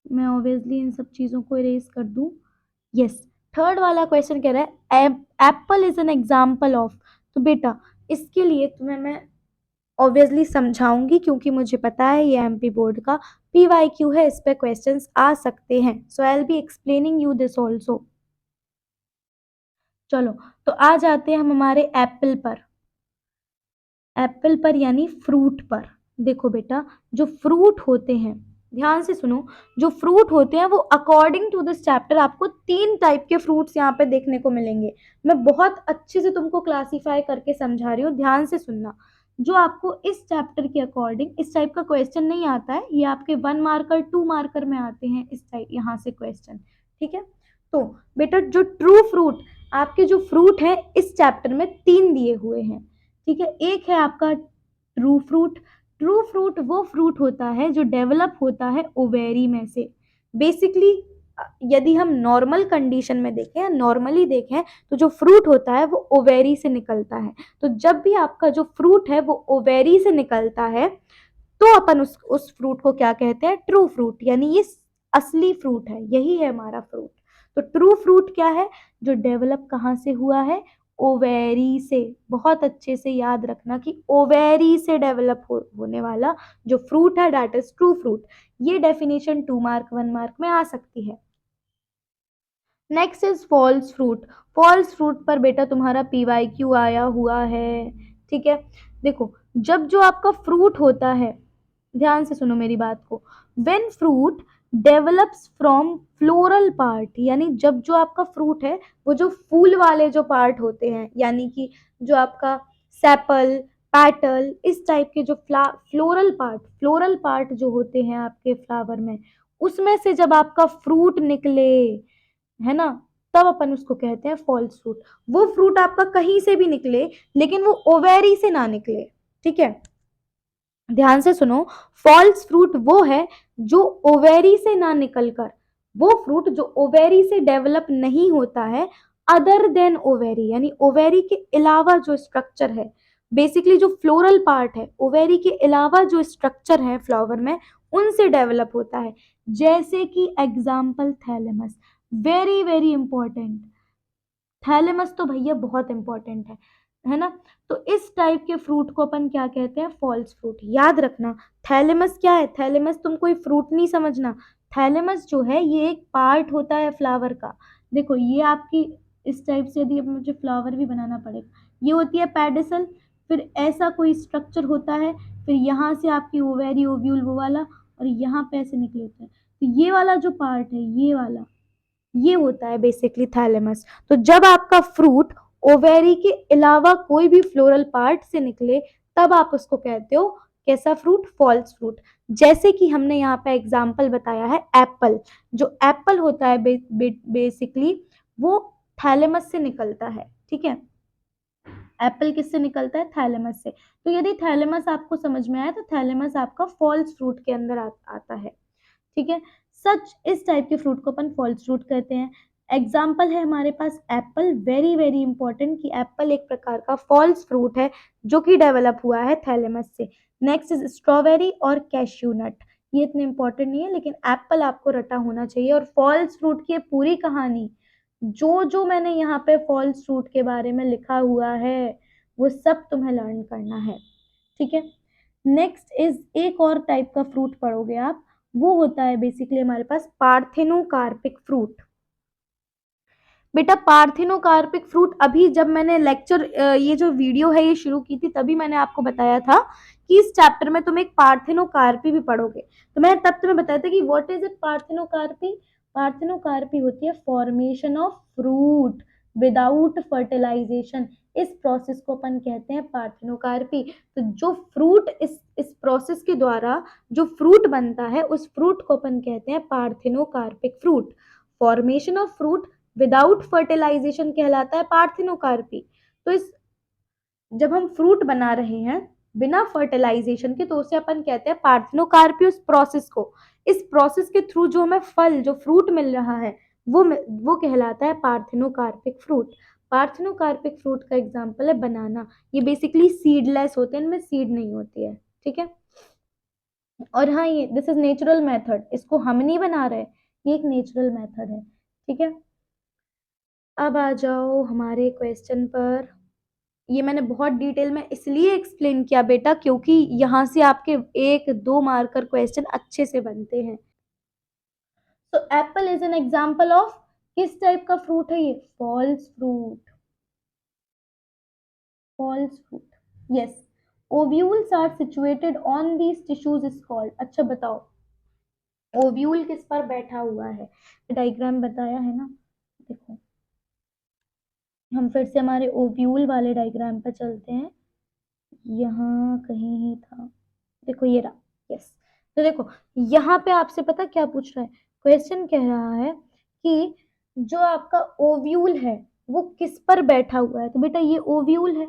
मैं ऑब्वियसली इन सब चीजों को इरेज कर दूं। यस, थर्ड वाला क्वेश्चन कह रहा है Apple is an example of. तो बेटा इसके लिए तुम्हें मैं ऑब्वियसली समझाऊंगी, क्योंकि मुझे पता है ये एमपी बोर्ड का पीवाईक्यू है, इस पे क्वेश्चंस आ सकते हैं। So I will be explaining you this also. चलो, तो आ जाते हैं हम हमारे एप्पल पर। एप्पल पर यानी फ्रूट पर। देखो बेटा जो फ्रूट होते हैं, ध्यान से सुनो, जो फ्रूट होते हैं वो अकॉर्डिंग टू दिस चैप्टर आपको 3 टाइप के फ्रूट्स यहाँ पे देखने को मिलेंगे। मैं बहुत अच्छे से तुमको क्लासीफाई करके समझा रही हूँ, ध्यान से सुनना। जो आपको इस चैप्टर के अकॉर्डिंग इस टाइप का क्वेश्चन नहीं आता है, ये आपके 1 मार्कर 2 मार्कर में आते हैं इस टाइप यहाँ से क्वेश्चन, ठीक है। तो बेटा जो ट्रू फ्रूट, आपके जो फ्रूट है इस चैप्टर में 3 दिए हुए हैं, ठीक है। एक है आपका ट्रू फ्रूट। ट्रू फ्रूट वो फ्रूट होता है जो डेवलप होता है ओवेरी में से। बेसिकली यदि हम नॉर्मल कंडीशन में देखें, नॉर्मली देखें, तो जो फ्रूट होता है वो ओवेरी से निकलता है। तो जब भी आपका जो फ्रूट है वो ओवेरी से निकलता है, तो अपन उस फ्रूट को क्या कहते हैं, ट्रू फ्रूट, यानी ये असली फ्रूट है, यही है हमारा फ्रूट। तो ट्रू फ्रूट क्या है, जो डेवलप कहाँ से हुआ है, ओवेरी से। बहुत अच्छे से याद रखना कि ओवेरी से डेवलप होने वाला जो फ्रूट है दैट इज ट्रू फ्रूट। ये डेफिनेशन 2 मार्क 1 मार्क में आ सकती है। Next is false fruit. False fruit पर बेटा तुम्हारा पीवाईक्यू आया हुआ है, ठीक है। देखो जब जो आपका फ्रूट होता है, ध्यान से सुनो मेरी बात को, when fruit develops from floral part, यानी जब जो आपका फ्रूट है वो जो फूल वाले जो पार्ट होते हैं, यानी कि जो आपका सेपल, पैटल, इस टाइप के जो फ्लोरल पार्ट जो होते हैं आपके फ्लावर में, उसमें से जब आपका फ्रूट निकले, है ना, तब अपन उसको कहते हैं फॉल्स फ्रूट। वो फ्रूट आपका कहीं से भी निकले लेकिन वो ओवेरी से ना निकले, ठीक है। ध्यान से सुनो, फॉल्स फ्रूट वो है जो ओवेरी से ना निकलकर, वो फ्रूट जो ओवेरी से डेवलप नहीं होता है, अदर देन ओवेरी, यानी ओवेरी के अलावा जो स्ट्रक्चर है, बेसिकली जो फ्लोरल पार्ट है, ओवेरी के अलावा जो स्ट्रक्चर है फ्लावर में, उनसे डेवलप होता है। जैसे कि example thalamus, very very important. Thalamus तो भैया बहुत इंपॉर्टेंट है ना। तो इस टाइप के फ्रूट को अपन क्या कहते हैं, फॉल्स फ्रूट। याद रखना थैलेमस क्या है, थैलेमस तुम कोई फ्रूट नहीं समझना। थैलेमस जो है ये एक पार्ट होता है फ्लावर का, देखो ये आपकी इस टाइप से, यदि अब मुझे फ्लावर भी बनाना पड़ेगा, ये होती है पेडिसल, फिर ऐसा कोई स्ट्रक्चर होता है, फिर यहाँ से आपकी ओवेरी ओव्यूल वो वाला, और यहाँ पे ऐसे निकले होते हैं। तो ये वाला जो पार्ट है, ये वाला, ये होता है बेसिकली थैलेमस। तो जब आपका फ्रूट ओवेरी के अलावा कोई भी फ्लोरल पार्ट से निकले, तब आप उसको कहते हो कैसा फ्रूट, फॉल्स फ्रूट। जैसे कि हमने यहाँ पे एग्जाम्पल बताया है एप्पल, जो एप्पल होता है बेसिकली वो थैलेमस से निकलता है, ठीक है। एप्पल किससे निकलता है, थैलेमस से। तो यदि थैलेमस आपको समझ में आया, तो थैलेमस आपका फॉल्स फ्रूट के अंदर आता है, ठीक है। सच इस टाइप के फ्रूट को अपन फॉल्स फ्रूट कहते हैं। एग्जाम्पल है हमारे पास एप्पल, वेरी वेरी इंपॉर्टेंट कि एप्पल एक प्रकार का फॉल्स फ्रूट है जो कि डेवलप हुआ है थैलेमस से। नेक्स्ट इज स्ट्रॉबेरी और कैश्यू नट, ये इतने इंपॉर्टेंट नहीं है, लेकिन एप्पल आपको रटा होना चाहिए। और फॉल्स फ्रूट की पूरी कहानी, जो जो मैंने यहाँ पे फॉल्स फ्रूट के बारे में लिखा हुआ है, वो सब तुम्हें लर्न करना है, ठीक है। नेक्स्ट इज एक और टाइप का फ्रूट पढ़ोगे आप, वो होता है बेसिकली हमारे पास पार्थेनोकार्पिक फ्रूट। बेटा पार्थेनोकार्पिक फ्रूट, अभी जब मैंने लेक्चर ये जो वीडियो है ये शुरू की थी, तभी मैंने आपको बताया था कि इस चैप्टर में तुम एक पार्थेनोकार्पी भी पढ़ोगे। तो मैंने तब तुम्हें बताया था कि what is it parthenocarpy. Parthenocarpy होती है formation of fruit without fertilization, इस प्रोसेस को अपन कहते हैं पार्थेनोकार्पी। तो जो फ्रूट इस प्रोसेस के द्वारा जो फ्रूट बनता है, उस फ्रूट को अपन कहते हैं parthenocarpic fruit. Formation of fruit without fertilization कहलाता है पार्थिनोकार्पी। तो इस जब हम फ्रूट बना रहे हैं बिना फर्टिलाइजेशन के, तो उसे अपन कहते हैं पार्थिनोकार्पी। उस प्रोसेस को, इस प्रोसेस के थ्रू जो हमें फल, जो फ्रूट मिल रहा है, वो कहलाता है पार्थिनोकार्पिक फ्रूट। पार्थिनोकार्पिक फ्रूट का एग्जाम्पल है बनाना, ये बेसिकली सीडलेस होते हैं, इनमें सीड नहीं होती है, ठीक है। और हाँ, ये दिस इज नेचुरल मेथड, इसको हम नहीं बना रहे, ये एक नेचुरल मेथड है, ठीक है। अब आ जाओ हमारे क्वेश्चन पर। ये मैंने बहुत डिटेल में इसलिए एक्सप्लेन किया बेटा, क्योंकि यहाँ से आपके 1-2 मार्कर क्वेश्चन अच्छे से बनते हैं। तो apple is an example of किस टाइप का फ्रूट है ये, false fruit, false fruit, yes. Ovules are situated on these tissues is called, अच्छा बताओ ओव्यूल किस पर बैठा हुआ है, डायग्राम बताया है ना। देखो हम फिर से हमारे ओव्यूल वाले डायग्राम पर चलते हैं, यहाँ कहीं ही था, देखो ये रहा, यस। तो देखो यहाँ पे आपसे पता क्या पूछ रहा है, क्वेश्चन कह रहा है कि जो आपका ओव्यूल है वो किस पर बैठा हुआ है। तो बेटा ये ओव्यूल है,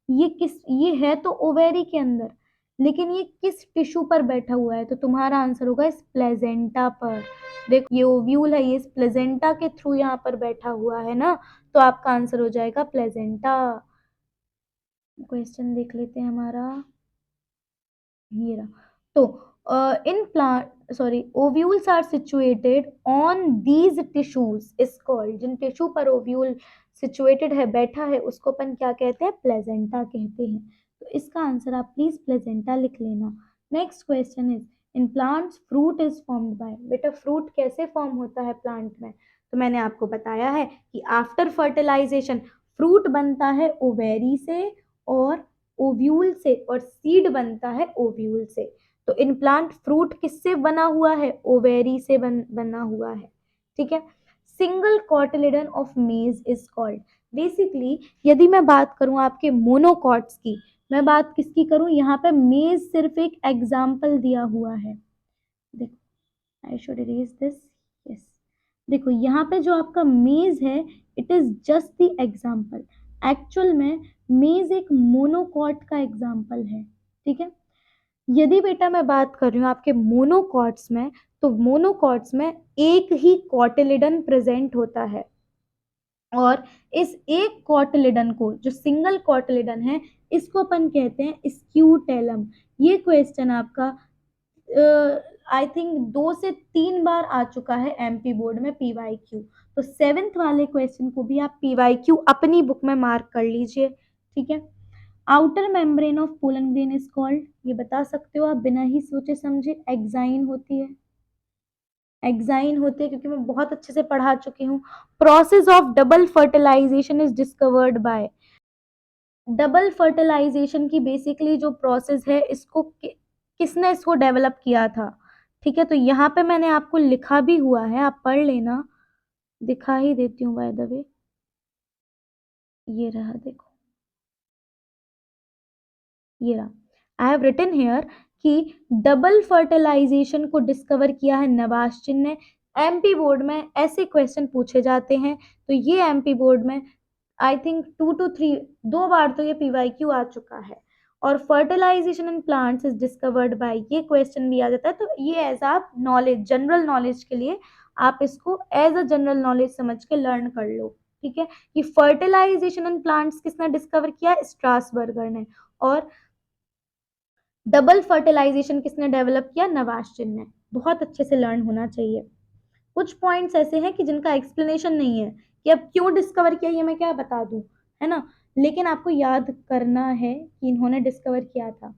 ये है तो ओवेरी के अंदर, लेकिन ये किस टिश्यू पर बैठा हुआ है, तो तुम्हारा आंसर होगा इस प्लेजेंटा पर। देखो ये ओव्यूल है, ये इस प्लेजेंटा के थ्रू यहाँ पर बैठा हुआ है ना, तो आपका आंसर हो जाएगा प्लेजेंटा। क्वेश्चन देख लेते हैं हमारा, ये रहा। तो in plant sorry ovules are situated on these tissues is called, जिन टिश्यू पर ओव्यूल सिचुएटेड है, बैठा है, उसको अपन क्या कहते हैं, प्लेजेंटा कहते हैं। तो इसका आंसर आप प्लीज प्लेजेंटा लिख लेना। Next question is in plants fruit is formed by, बेटा फ्रूट कैसे फॉर्म होता है प्लांट में। तो मैंने आपको बताया है कि आफ्टर फर्टिलाइजेशन फ्रूट बनता है ओवेरी से और ओव्यूल से, और सीड बनता है ओव्यूल से। तो इन प्लांट फ्रूट किससे बना हुआ है, ओवेरी से बना हुआ है, ठीक है। सिंगल कॉटिलेडन ऑफ मेज इज कॉल्ड, बेसिकली यदि मैं बात करूं आपके मोनोकॉट्स की, मैं बात किसकी करूं, यहाँ पे मेज सिर्फ एक एग्जाम्पल दिया हुआ है। देखो I should erase this, yes. देखो यहाँ पे जो आपका मेज है, it is just the example, actual में मेज एक मोनोकॉट का एग्जाम्पल है, ठीक है। यदि बेटा मैं बात कर रही हूँ आपके मोनोकॉट्स में, तो मोनोकॉट्स में एक ही कॉटिलिडन प्रेजेंट होता है, और इस एक कॉटिलिडन को, जो सिंगल कॉटिलिडन है, इसको अपन कहते हैं स्क्यूटेलम। ये क्वेश्चन आपका आई थिंक 2 से 3 बार आ चुका है एमपी बोर्ड में पीवाईक्यू। तो 7th वाले क्वेश्चन को भी आप पीवाईक्यू अपनी बुक में मार्क कर लीजिए, ठीक है। Outer membrane of pollen grain is called, ये बता सकते हो आप बिना ही सोचे समझे, एक्साइन होती है। एक्साइन होते हैं, क्योंकि मैं बहुत अच्छे से पढ़ा चुकी हूँ। Process of double fertilization is discovered by, double fertilization की बेसिकली जो प्रोसेस है, इसको किसने इसको डेवलप किया था? ठीक है, तो यहाँ पे मैंने आपको लिखा भी हुआ है, आप पढ़ लेना, दिखा ही देती हूँ बाय द वे, ये रहा देखो, ये रहा, आई हैव रिटन हियर कि डबल फर्टिलाइजेशन को डिस्कवर किया है नवाश्चिन ने। एमपी बोर्ड में ऐसे क्वेश्चन पूछे जाते हैं, तो ये एमपी बोर्ड में आई थिंक 2 to 3, 2 बार तो ये पीवाईक्यू आ चुका है। और fertilization in plants is discovered by, ये क्वेश्चन भी आ जाता है, तो ये एज आप नॉलेज, जनरल नॉलेज के लिए आप इसको एज अ जनरल नॉलेज समझ के लर्न कर लो। ठीक है, कि फर्टिलाइजेशन इन प्लांट्स किसने डिस्कवर किया? स्ट्रासबर्गर ने। और डबल फर्टिलाइजेशन किसने डेवलप किया? नवाश्चिन ने। बहुत अच्छे से लर्न होना चाहिए। कुछ पॉइंट्स ऐसे हैं कि जिनका एक्सप्लेनेशन नहीं है कि अब क्यों डिस्कवर किया, ये मैं क्या बता दूं, है ना, लेकिन आपको याद करना है कि इन्होंने डिस्कवर किया था।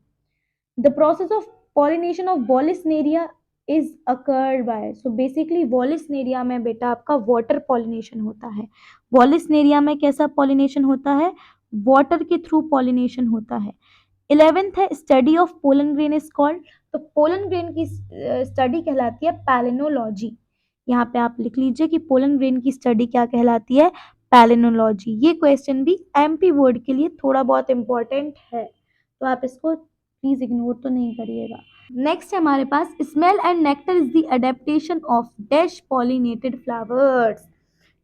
The process of pollination of vallisneria is occurred by, so basically vallisneria में बेटा आपका वाटर पॉलिनेशन होता है। वॉलिसनेरिया में कैसा पॉलिनेशन होता है? वाटर के थ्रू पॉलिनेशन होता है। 11th है study of pollen grain is called, तो पोलन ग्रेन की स्टडी कहलाती है पैलिनोलॉजी। यहाँ पे आप लिख लीजिए कि पोलन ग्रेन की स्टडी क्या कहलाती है? पैलिनोलॉजी। ये क्वेश्चन भी एमपी बोर्ड के लिए थोड़ा बहुत इंपॉर्टेंट है, तो आप इसको प्लीज इग्नोर तो नहीं करिएगा। नेक्स्ट है हमारे पास smell and nectar is the adaptation of dash pollinated flowers.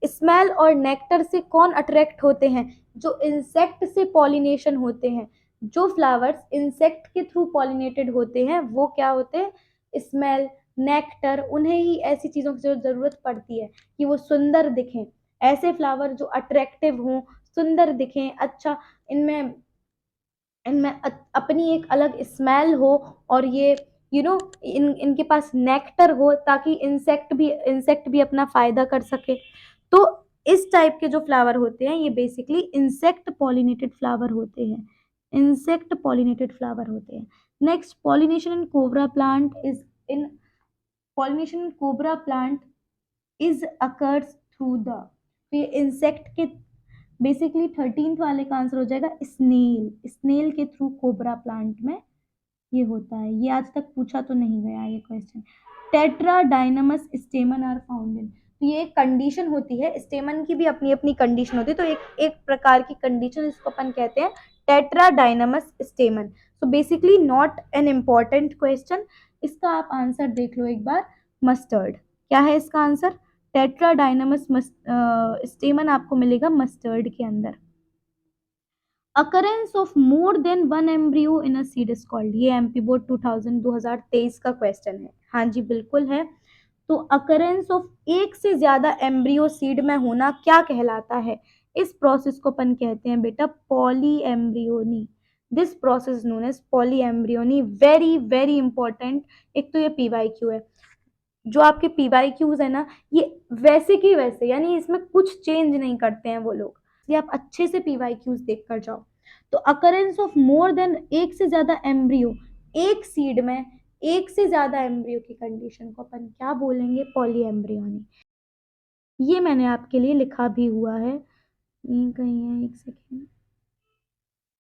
Smell और नेक्टर से कौन अट्रैक्ट होते हैं? जो इंसेक्ट से पॉलिनेशन होते हैं। जो फ्लावर्स इंसेक्ट के थ्रू पॉलिनेटेड होते हैं वो क्या होते हैं? स्मेल, नेक्टर, उन्हें ही ऐसी चीजों की जरूरत पड़ती है कि वो सुंदर दिखें। ऐसे फ्लावर जो अट्रैक्टिव हों, सुंदर दिखें, अच्छा, इनमें इनमें अपनी एक अलग स्मेल हो, और ये इनके पास नेक्टर हो, ताकि इंसेक्ट भी अपना फायदा कर सके। तो इस टाइप के जो फ्लावर होते हैं ये बेसिकली इंसेक्ट पॉलिनेटेड फ्लावर होते हैं। इंसेक्ट पॉलिनेटेड फ्लावर होते हैं। Next, pollination in cobra plant is in pollination in cobra plant is occurs through the, तो ये इंसेक्ट के बेसिकली 13th वाले का आंसर हो जाएगा स्नेल। स्नेल के थ्रू कोबरा प्लांट में ये होता है। ये आज तक पूछा तो नहीं गया ये question. Tetradynamous stamen are found in, तो ये एक कंडीशन होती है, स्टेमन की भी अपनी अपनी कंडीशन होती है, तो एक एक प्रकार की कंडीशन इसको अपन कहते हैं tetradynamous stamen. So basically not an important question. इसका आप आंसर देख लो एक बार, मस्टर्ड। क्या है इसका आंसर? टेट्रा डायनामस स्टेमन आपको मिलेगा मस्टर्ड के अंदर। Occurrence of more than one embryo in a seed is called, ये एमपी बोर्ड 2023 का क्वेश्चन है। हाँ जी बिल्कुल है। तो अकरेंस ऑफ एक से ज्यादा एम्ब्रियो सीड में होना क्या कहलाता है? इस प्रोसेस को अपन कहते हैं बेटा polyembryony. This process known as polyembryony. Very very important. एक तो ये पीवाईक्यू है, जो आपके पीवाईक्यूज है ना, ये वैसे की वैसे, यानी इसमें कुछ चेंज नहीं करते हैं वो लोग, ये आप अच्छे से पीवाईक्यूज देख कर जाओ। तो अकरेंस ऑफ मोर देन एक से ज्यादा एम्ब्रियो, एक सीड में एक से ज्यादा एम्ब्रियो की कंडीशन को अपन क्या बोलेंगे? Poly embryony. ये मैंने आपके लिए लिखा भी हुआ है, ये कहीं है, एक सेकेंड,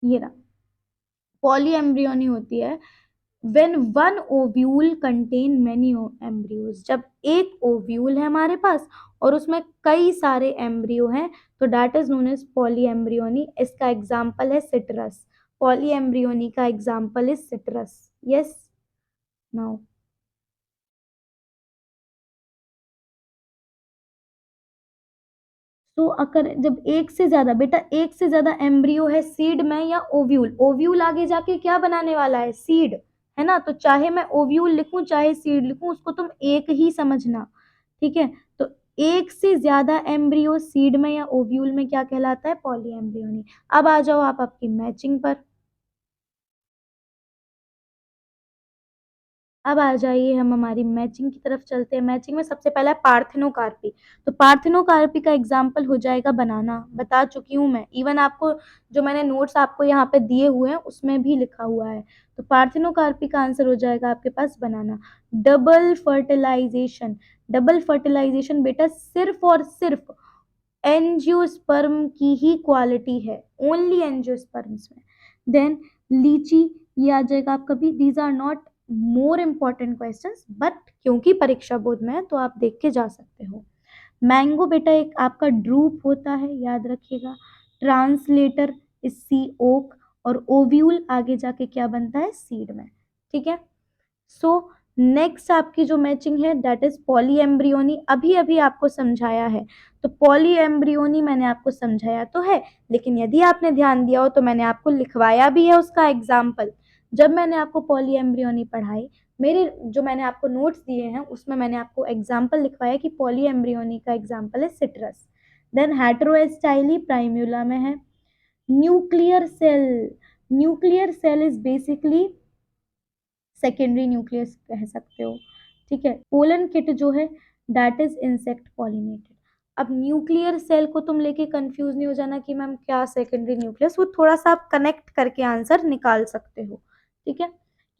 ये रहा। पॉली एम्ब्रियोनी होती है when one ovule contain many embryos, जब एक ओव्यूल है हमारे पास और उसमें कई सारे एम्ब्रियो हैं, तो that is known as polyembryony. इसका एग्जाम्पल है सिट्रस। पॉली एम्ब्रियोनी का example is citrus. Yes, now तो अगर जब एक से ज्यादा बेटा, एक से ज्यादा एम्ब्रियो है सीड में या ओव्यूल, ओव्यूल आगे जाके क्या बनाने वाला है? सीड, है ना, तो चाहे मैं ओव्यूल लिखूं चाहे सीड लिखूं, उसको तुम एक ही समझना। ठीक है, तो एक से ज्यादा एम्ब्रियो सीड में या ओव्यूल में क्या कहलाता है? Poly embryony. अब आ जाओ आप, आपकी मैचिंग पर। अब आ जाइए हम हमारी मैचिंग की तरफ चलते हैं। मैचिंग में सबसे पहला है पार्थेनोकार्पी। तो पार्थेनोकार्पी का एग्जाम्पल हो जाएगा बनाना, बता चुकी हूँ मैं, इवन आपको जो मैंने नोट्स आपको यहाँ पे दिए हुए हैं उसमें भी लिखा हुआ है। तो पार्थेनोकार्पी का आंसर हो जाएगा आपके पास banana. Double fertilization, double fertilization बेटा सिर्फ और सिर्फ एंजियोस्पर्म की ही क्वालिटी है, ओनली एंजियोस्पर्म्स में। देन लीची, ये आ जाएगा आपका भी। These are not more important questions, but क्योंकि परीक्षा बोर्ड में है तो आप देख के जा सकते हो। मैंगो बेटा एक आपका ड्रूप होता है, याद रखिएगा। ट्रांसलेटर इज सी ओक, और ओव्यूल आगे जाके क्या बनता है, सीड में। ठीक है। सो नेक्स्ट आपकी जो मैचिंग है दैट इज पॉलीएम्ब्रियोनी। अभी अभी आपको समझाया है, तो पॉलीएम्ब्रियोनी मैंने आपको समझाया तो है, लेकिन यदि आपने ध्यान दिया हो तो मैंने आपको लिखवाया भी है उसका एग्जाम्पल। जब मैंने आपको पॉलीएम्ब्रियोनी पढ़ाई, मेरे जो मैंने आपको नोट्स दिए हैं उसमें मैंने आपको एग्जाम्पल लिखवाया कि पॉलीएम्ब्रियोनी का एग्जाम्पल है सिट्रस। देन हेटेरोस्टाइली प्राइम्यूला में है। Nuclear cell, nuclear cell is basically secondary nucleus कह सकते हो। ठीक है। पोलन किट जो है दैट इज इंसेक्ट पॉलिनेटेड। अब न्यूक्लियर सेल को तुम लेके कंफ्यूज नहीं हो जाना कि मैम क्या सेकेंडरी न्यूक्लियस, वो थोड़ा सा आप कनेक्ट करके आंसर निकाल सकते हो। ठीक है,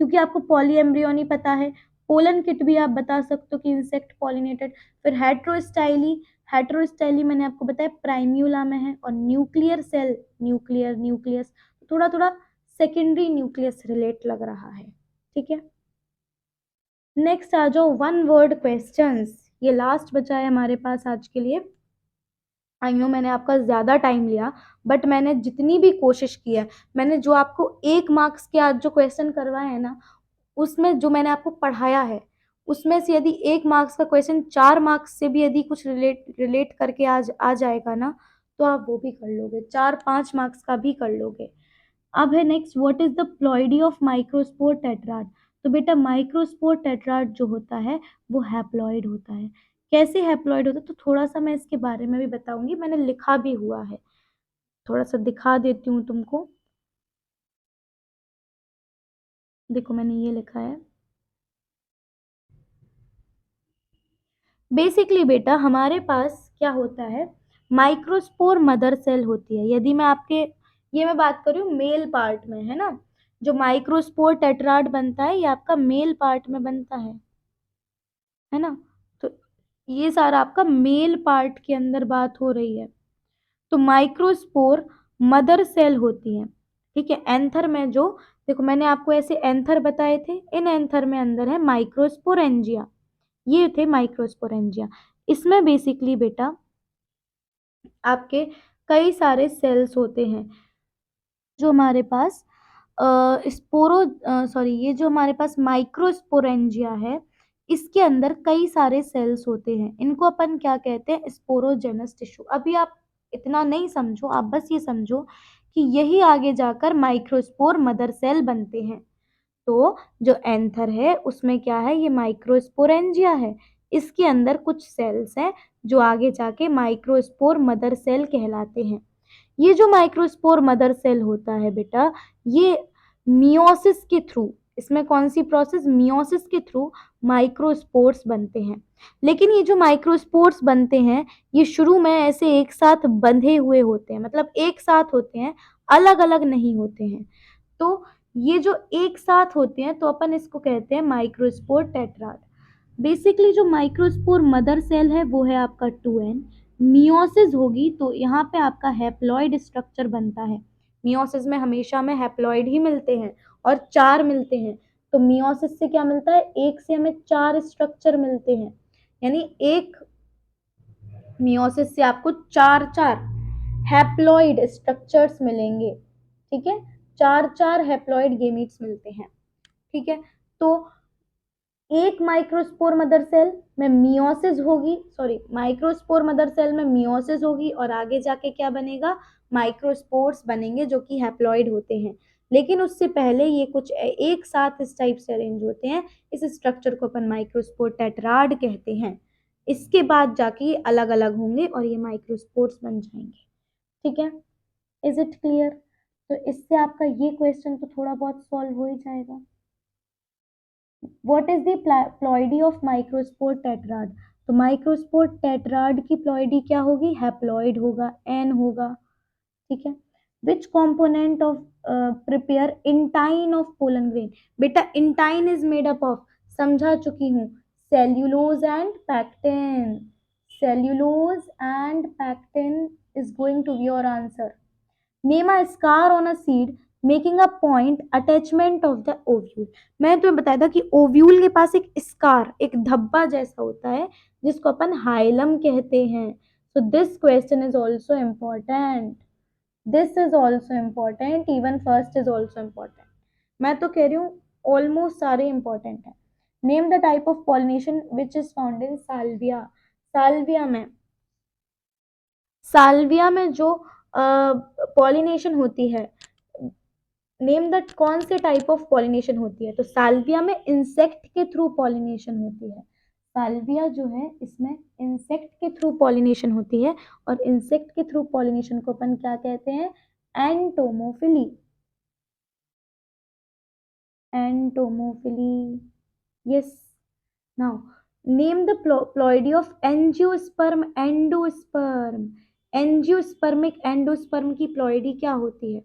क्योंकि आपको पॉली एम्ब्रियोनी पता है, पोलन किट भी आप बता सकते हो कि इंसेक्ट पॉलिनेटेड। फिर हेट्रोस्टाइली, हेट्रोस्टाइली मैंने आपको बताया प्राइम्यूला में है। और न्यूक्लियर सेल, न्यूक्लियर न्यूक्लियस, थोड़ा थोड़ा सेकेंडरी न्यूक्लियस रिलेट लग रहा है। ठीक है। नेक्स्ट आ जाओ वन वर्ड क्वेश्चंस। ये लास्ट बचा है हमारे पास आज के लिए। आई नो मैंने आपका ज्यादा टाइम लिया, बट मैंने जितनी भी कोशिश की है, मैंने जो आपको 1 मार्क्स के आज जो क्वेश्चन करवाए हैं ना, उसमें जो मैंने आपको पढ़ाया है उसमें से यदि 1 मार्क्स का क्वेश्चन 4 मार्क्स से भी यदि कुछ रिलेट रिलेट करके आज आ जाएगा ना, तो आप वो भी कर लोगे, 4-5 मार्क्स का भी कर लोगे। अब है next, what is the ploidy of microspore tetrad. तो बेटा माइक्रोस्पोर टेट्राड जो होता है वो हैप्लॉइड होता है। कैसे हैप्लॉइड होता है, तो थोड़ा सा मैं इसके बारे में भी बताऊंगी, मैंने लिखा भी हुआ है, थोड़ा सा दिखा देती हूँ तुमको। देखो मैंने ये लिखा है। बेसिकली बेटा हमारे पास क्या होता है, माइक्रोस्पोर मदर सेल होती है। यदि मैं आपके, ये मैं बात कर रही हूँ मेल पार्ट में, है ना, जो माइक्रोस्पोर टेट्राड बनता है ये आपका मेल पार्ट में बनता है ना। तो ये सारा आपका मेल पार्ट के अंदर बात हो रही है। तो माइक्रोस्पोर मदर सेल होती है। ठीक है। एंथर में जो, देखो मैंने आपको ऐसे एंथर बताए थे, इन एंथर में अंदर है माइक्रोस्पोरेंजिया, ये थे माइक्रोस्पोरेंजिया। इसमें बेसिकली बेटा आपके कई सारे सेल्स होते हैं। जो हमारे पास स्पोरो सॉरी, ये जो हमारे पास माइक्रोस्पोरेंजिया है, इसके अंदर कई सारे सेल्स होते हैं। इनको अपन क्या कहते हैं, स्पोरोजेनस टिश्यू। अभी आप इतना नहीं समझो, आप बस ये समझो कि यही आगे जाकर माइक्रोस्पोर मदर सेल बनते हैं। तो जो एंथर है उसमें क्या है, ये माइक्रोस्पोरेंजिया है, इसके अंदर कुछ सेल्स हैं जो आगे जाके माइक्रोस्पोर मदर सेल कहलाते हैं। ये जो माइक्रोस्पोर मदर सेल होता है बेटा, ये मियोसिस के थ्रू, इसमें कौन सी प्रोसेस, मियोसिस के थ्रू माइक्रोस्पोर्स बनते हैं। लेकिन ये जो माइक्रोस्पोर्स बनते हैं ये शुरू में ऐसे एक साथ बंधे हुए होते हैं, मतलब एक साथ होते हैं, अलग अलग नहीं होते हैं। तो ये जो एक साथ होते हैं तो अपन इसको कहते हैं माइक्रोस्पोर टेट्राड। बेसिकली जो माइक्रोस्पोर मदर सेल है वो है आपका 2n। मियोसिस होगी तो यहाँ पे आपका हैप्लॉइड स्ट्रक्चर बनता है। मियोसिस में हमेशा में हैप्लॉइड ही मिलते हैं और 4 मिलते हैं। तो मियोसिस से क्या मिलता है, एक से हमें 4 स्ट्रक्चर मिलते हैं, यानी एक मियोसिस से आपको 4 4 हैप्लॉइड स्ट्रक्चर्स मिलेंगे। ठीक है, 4 4 हैप्लॉइड गेमीट्स मिलते हैं। ठीक है। तो एक माइक्रोस्पोर मदर सेल में मियोसिस होगी, सॉरी माइक्रोस्पोर मदर सेल में मियोसिस होगी और आगे जाके क्या बनेगा, माइक्रोस्पोर्स बनेंगे जो कि हैप्लॉइड होते हैं। लेकिन उससे पहले ये कुछ एक साथ इस टाइप से अरेंज होते हैं, इस स्ट्रक्चर को अपन माइक्रोस्पोर टेट्राड कहते हैं। इसके बाद जाके ये अलग अलग होंगे और ये माइक्रोस्पोर्स बन जाएंगे। ठीक है, इज इट क्लियर। तो इससे आपका ये क्वेश्चन तो थोड़ा बहुत सॉल्व हो ही जाएगा। What is the ploidy of microspore tetrad? तो माइक्रोस्पोर टेट्राड की प्लॉइडी क्या होगी? हैप्लॉइड होगा, एन होगा, ठीक है। Which component of prepare intine of pollen grain? बेटा intine is made up of, समझा चुकी हूँ, cellulose and pectin. Cellulose and pectin is going to be your answer. Name a scar on a seed making a point attachment of the ovule. मैं तुम्हें बताया था कि ovule के पास एक स्कार, एक धब्बा जैसा होता है जिसको अपन हाइलम कहते हैं. So this question is also important. This is also important. Even first is also important. मैं तो कह रही हूँ ऑलमोस्ट सारे इंपॉर्टेंट हैं. Name the type of pollination which is found in Salvia. Salvia में साल्विया में जो पॉलिनेशन होती है, नेम दैट कौन से टाइप ऑफ पॉलिनेशन होती है? तो साल्विया में इंसेक्ट के थ्रू पॉलिनेशन होती है. साल्विया जो है इसमें इंसेक्ट के थ्रू पॉलिनेशन होती है, और इंसेक्ट के थ्रू पॉलिनेशन को अपन क्या कहते हैं? Entomophily. Entomophily, yes. Now name the ploidy of angiosperm endosperm. Angiospermic endosperm की प्लॉइडी क्या होती है?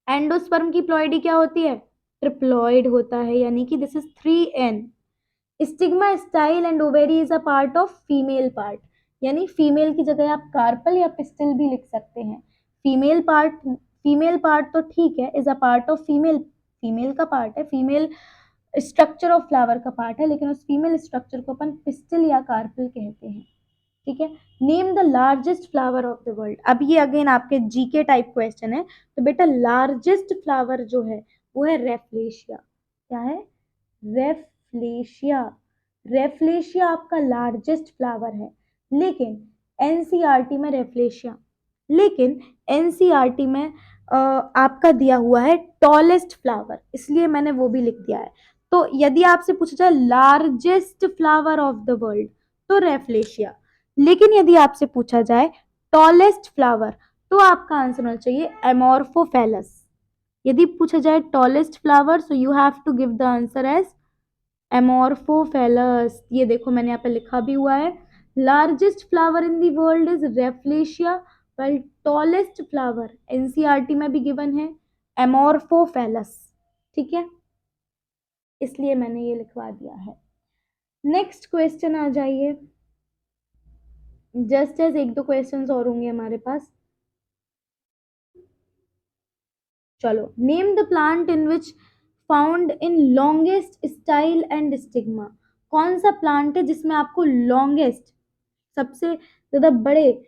एंडोस्पर्म की प्लॉइडी क्या होती है? ट्रिप्लॉइड होता है, यानी कि this is 3n. Stigma style and ovary is a part of female part, यानी फीमेल की जगह आप कार्पल या पिस्टल भी लिख सकते हैं. फीमेल पार्ट तो ठीक है, is a part of female, female का पार्ट है, फीमेल स्ट्रक्चर ऑफ फ्लावर का पार्ट है, लेकिन उस फीमेल स्ट्रक्चर को अपन पिस्टल या कार्पल कहते हैं, ठीक है. Name the largest flower of the world. अब ये अगेन आपके जीके टाइप क्वेश्चन है. तो बेटा लार्जेस्ट फ्लावर जो है वो है रेफ्लेशिया. क्या है? रेफ्लेशिया. रेफ्लेशिया आपका लार्जेस्ट फ्लावर है, लेकिन एनसीईआरटी में रेफ्लेशिया, लेकिन एनसीईआरटी में आपका दिया हुआ है टॉलेस्ट फ्लावर, इसलिए मैंने वो भी लिख दिया है. तो यदि आपसे पूछा जाए largest flower of the world तो रेफ्लेशिया, लेकिन यदि आपसे पूछा जाए टॉलेस्ट फ्लावर तो आपका आंसर होना चाहिए एमोर्फोफेलस. यदि पूछा जाए tallest flower so you have to give the answer as amorphophallus. ये देखो मैंने यहाँ पे लिखा भी हुआ है, largest flower in the world is rafflesia, well tallest flower NCERT में भी गिवन है एमोर्फोफेलस, ठीक है, इसलिए मैंने ये लिखवा दिया है. नेक्स्ट क्वेश्चन आ जाइए. जस्ट एज एक दो क्वेश्चंस और होंगे हमारे पास. चलो, name the plant in which found in longest style and stigma. कौन सा प्लांट है जिसमें आपको लॉन्गेस्ट, सबसे ज्यादा बड़े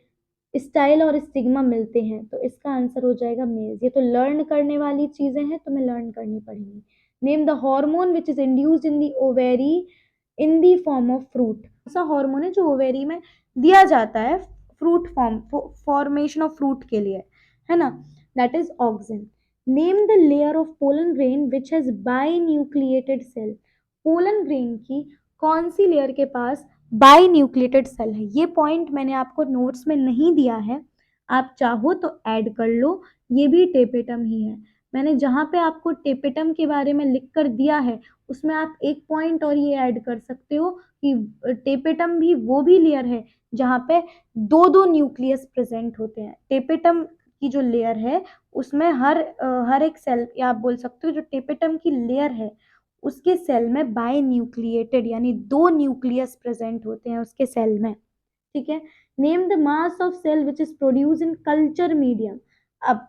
स्टाइल और स्टिग्मा मिलते हैं? तो इसका आंसर हो जाएगा मेज. ये तो लर्न करने वाली चीजें हैं, तुम्हें लर्न करनी पड़ेगी. Name the hormone which is induced in the ovary in the form of fruit. ऐसा हार्मोन है जो ओवेरी में दिया जाता है फ्रूट फॉर्मेशन ऑफ फ्रूट के लिए, है ना? That is auxin. Name the layer of pollen grain which has binucleated cell. Pollen grain की कौन सी लेयर के पास बाइन्यूक्लिएटेड सेल है? ये पॉइंट मैंने आपको नोट्स में नहीं दिया है, आप चाहो तो ऐड कर लो, ये भी टेपेटम ही है. मैंने जहाँ पे आपको टेपेटम के बारे में लिख कर दिया है उसमें आप एक पॉइंट और ये ऐड कर सकते हो कि टेपेटम भी वो भी लेयर है जहाँ पे दो दो न्यूक्लियस प्रेजेंट होते हैं. टेपेटम की जो लेयर है उसमें हर एक सेल, या आप बोल सकते हो जो टेपेटम की लेयर है उसके सेल में बाय न्यूक्लिएटेड यानी दो न्यूक्लियस प्रेजेंट होते हैं उसके सेल में, ठीक है. Name the mass of cell which is produce in culture medium. अब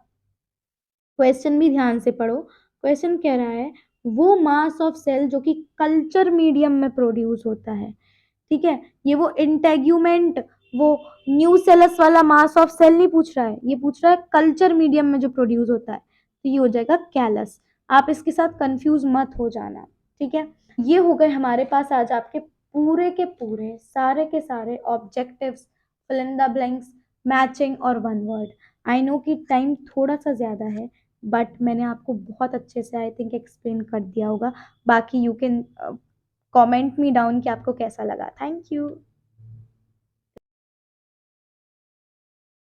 क्वेश्चन भी ध्यान से पढ़ो. क्वेश्चन कह रहा है वो मास ऑफ सेल जो कि कल्चर मीडियम में प्रोड्यूस होता है, ठीक है. ये वो इंटेग्यूमेंट, वो न्यू सेलस वाला मास ऑफ सेल नहीं पूछ रहा है, ये पूछ रहा है कल्चर मीडियम में जो प्रोड्यूस होता है, तो ये हो जाएगा कैलस. आप इसके साथ कंफ्यूज मत हो जाना, ठीक है. ये हो गए हमारे पास आज आपके पूरे के पूरे सारे के सारे objectives, fill in the blanks, matching और वन वर्ड. आई नो कि टाइम थोड़ा सा ज़्यादा है, बट मैंने आपको बहुत अच्छे से आई थिंक एक्सप्लेन कर दिया होगा. बाकी you can comment me down कि आपको कैसा लगा. Thank you.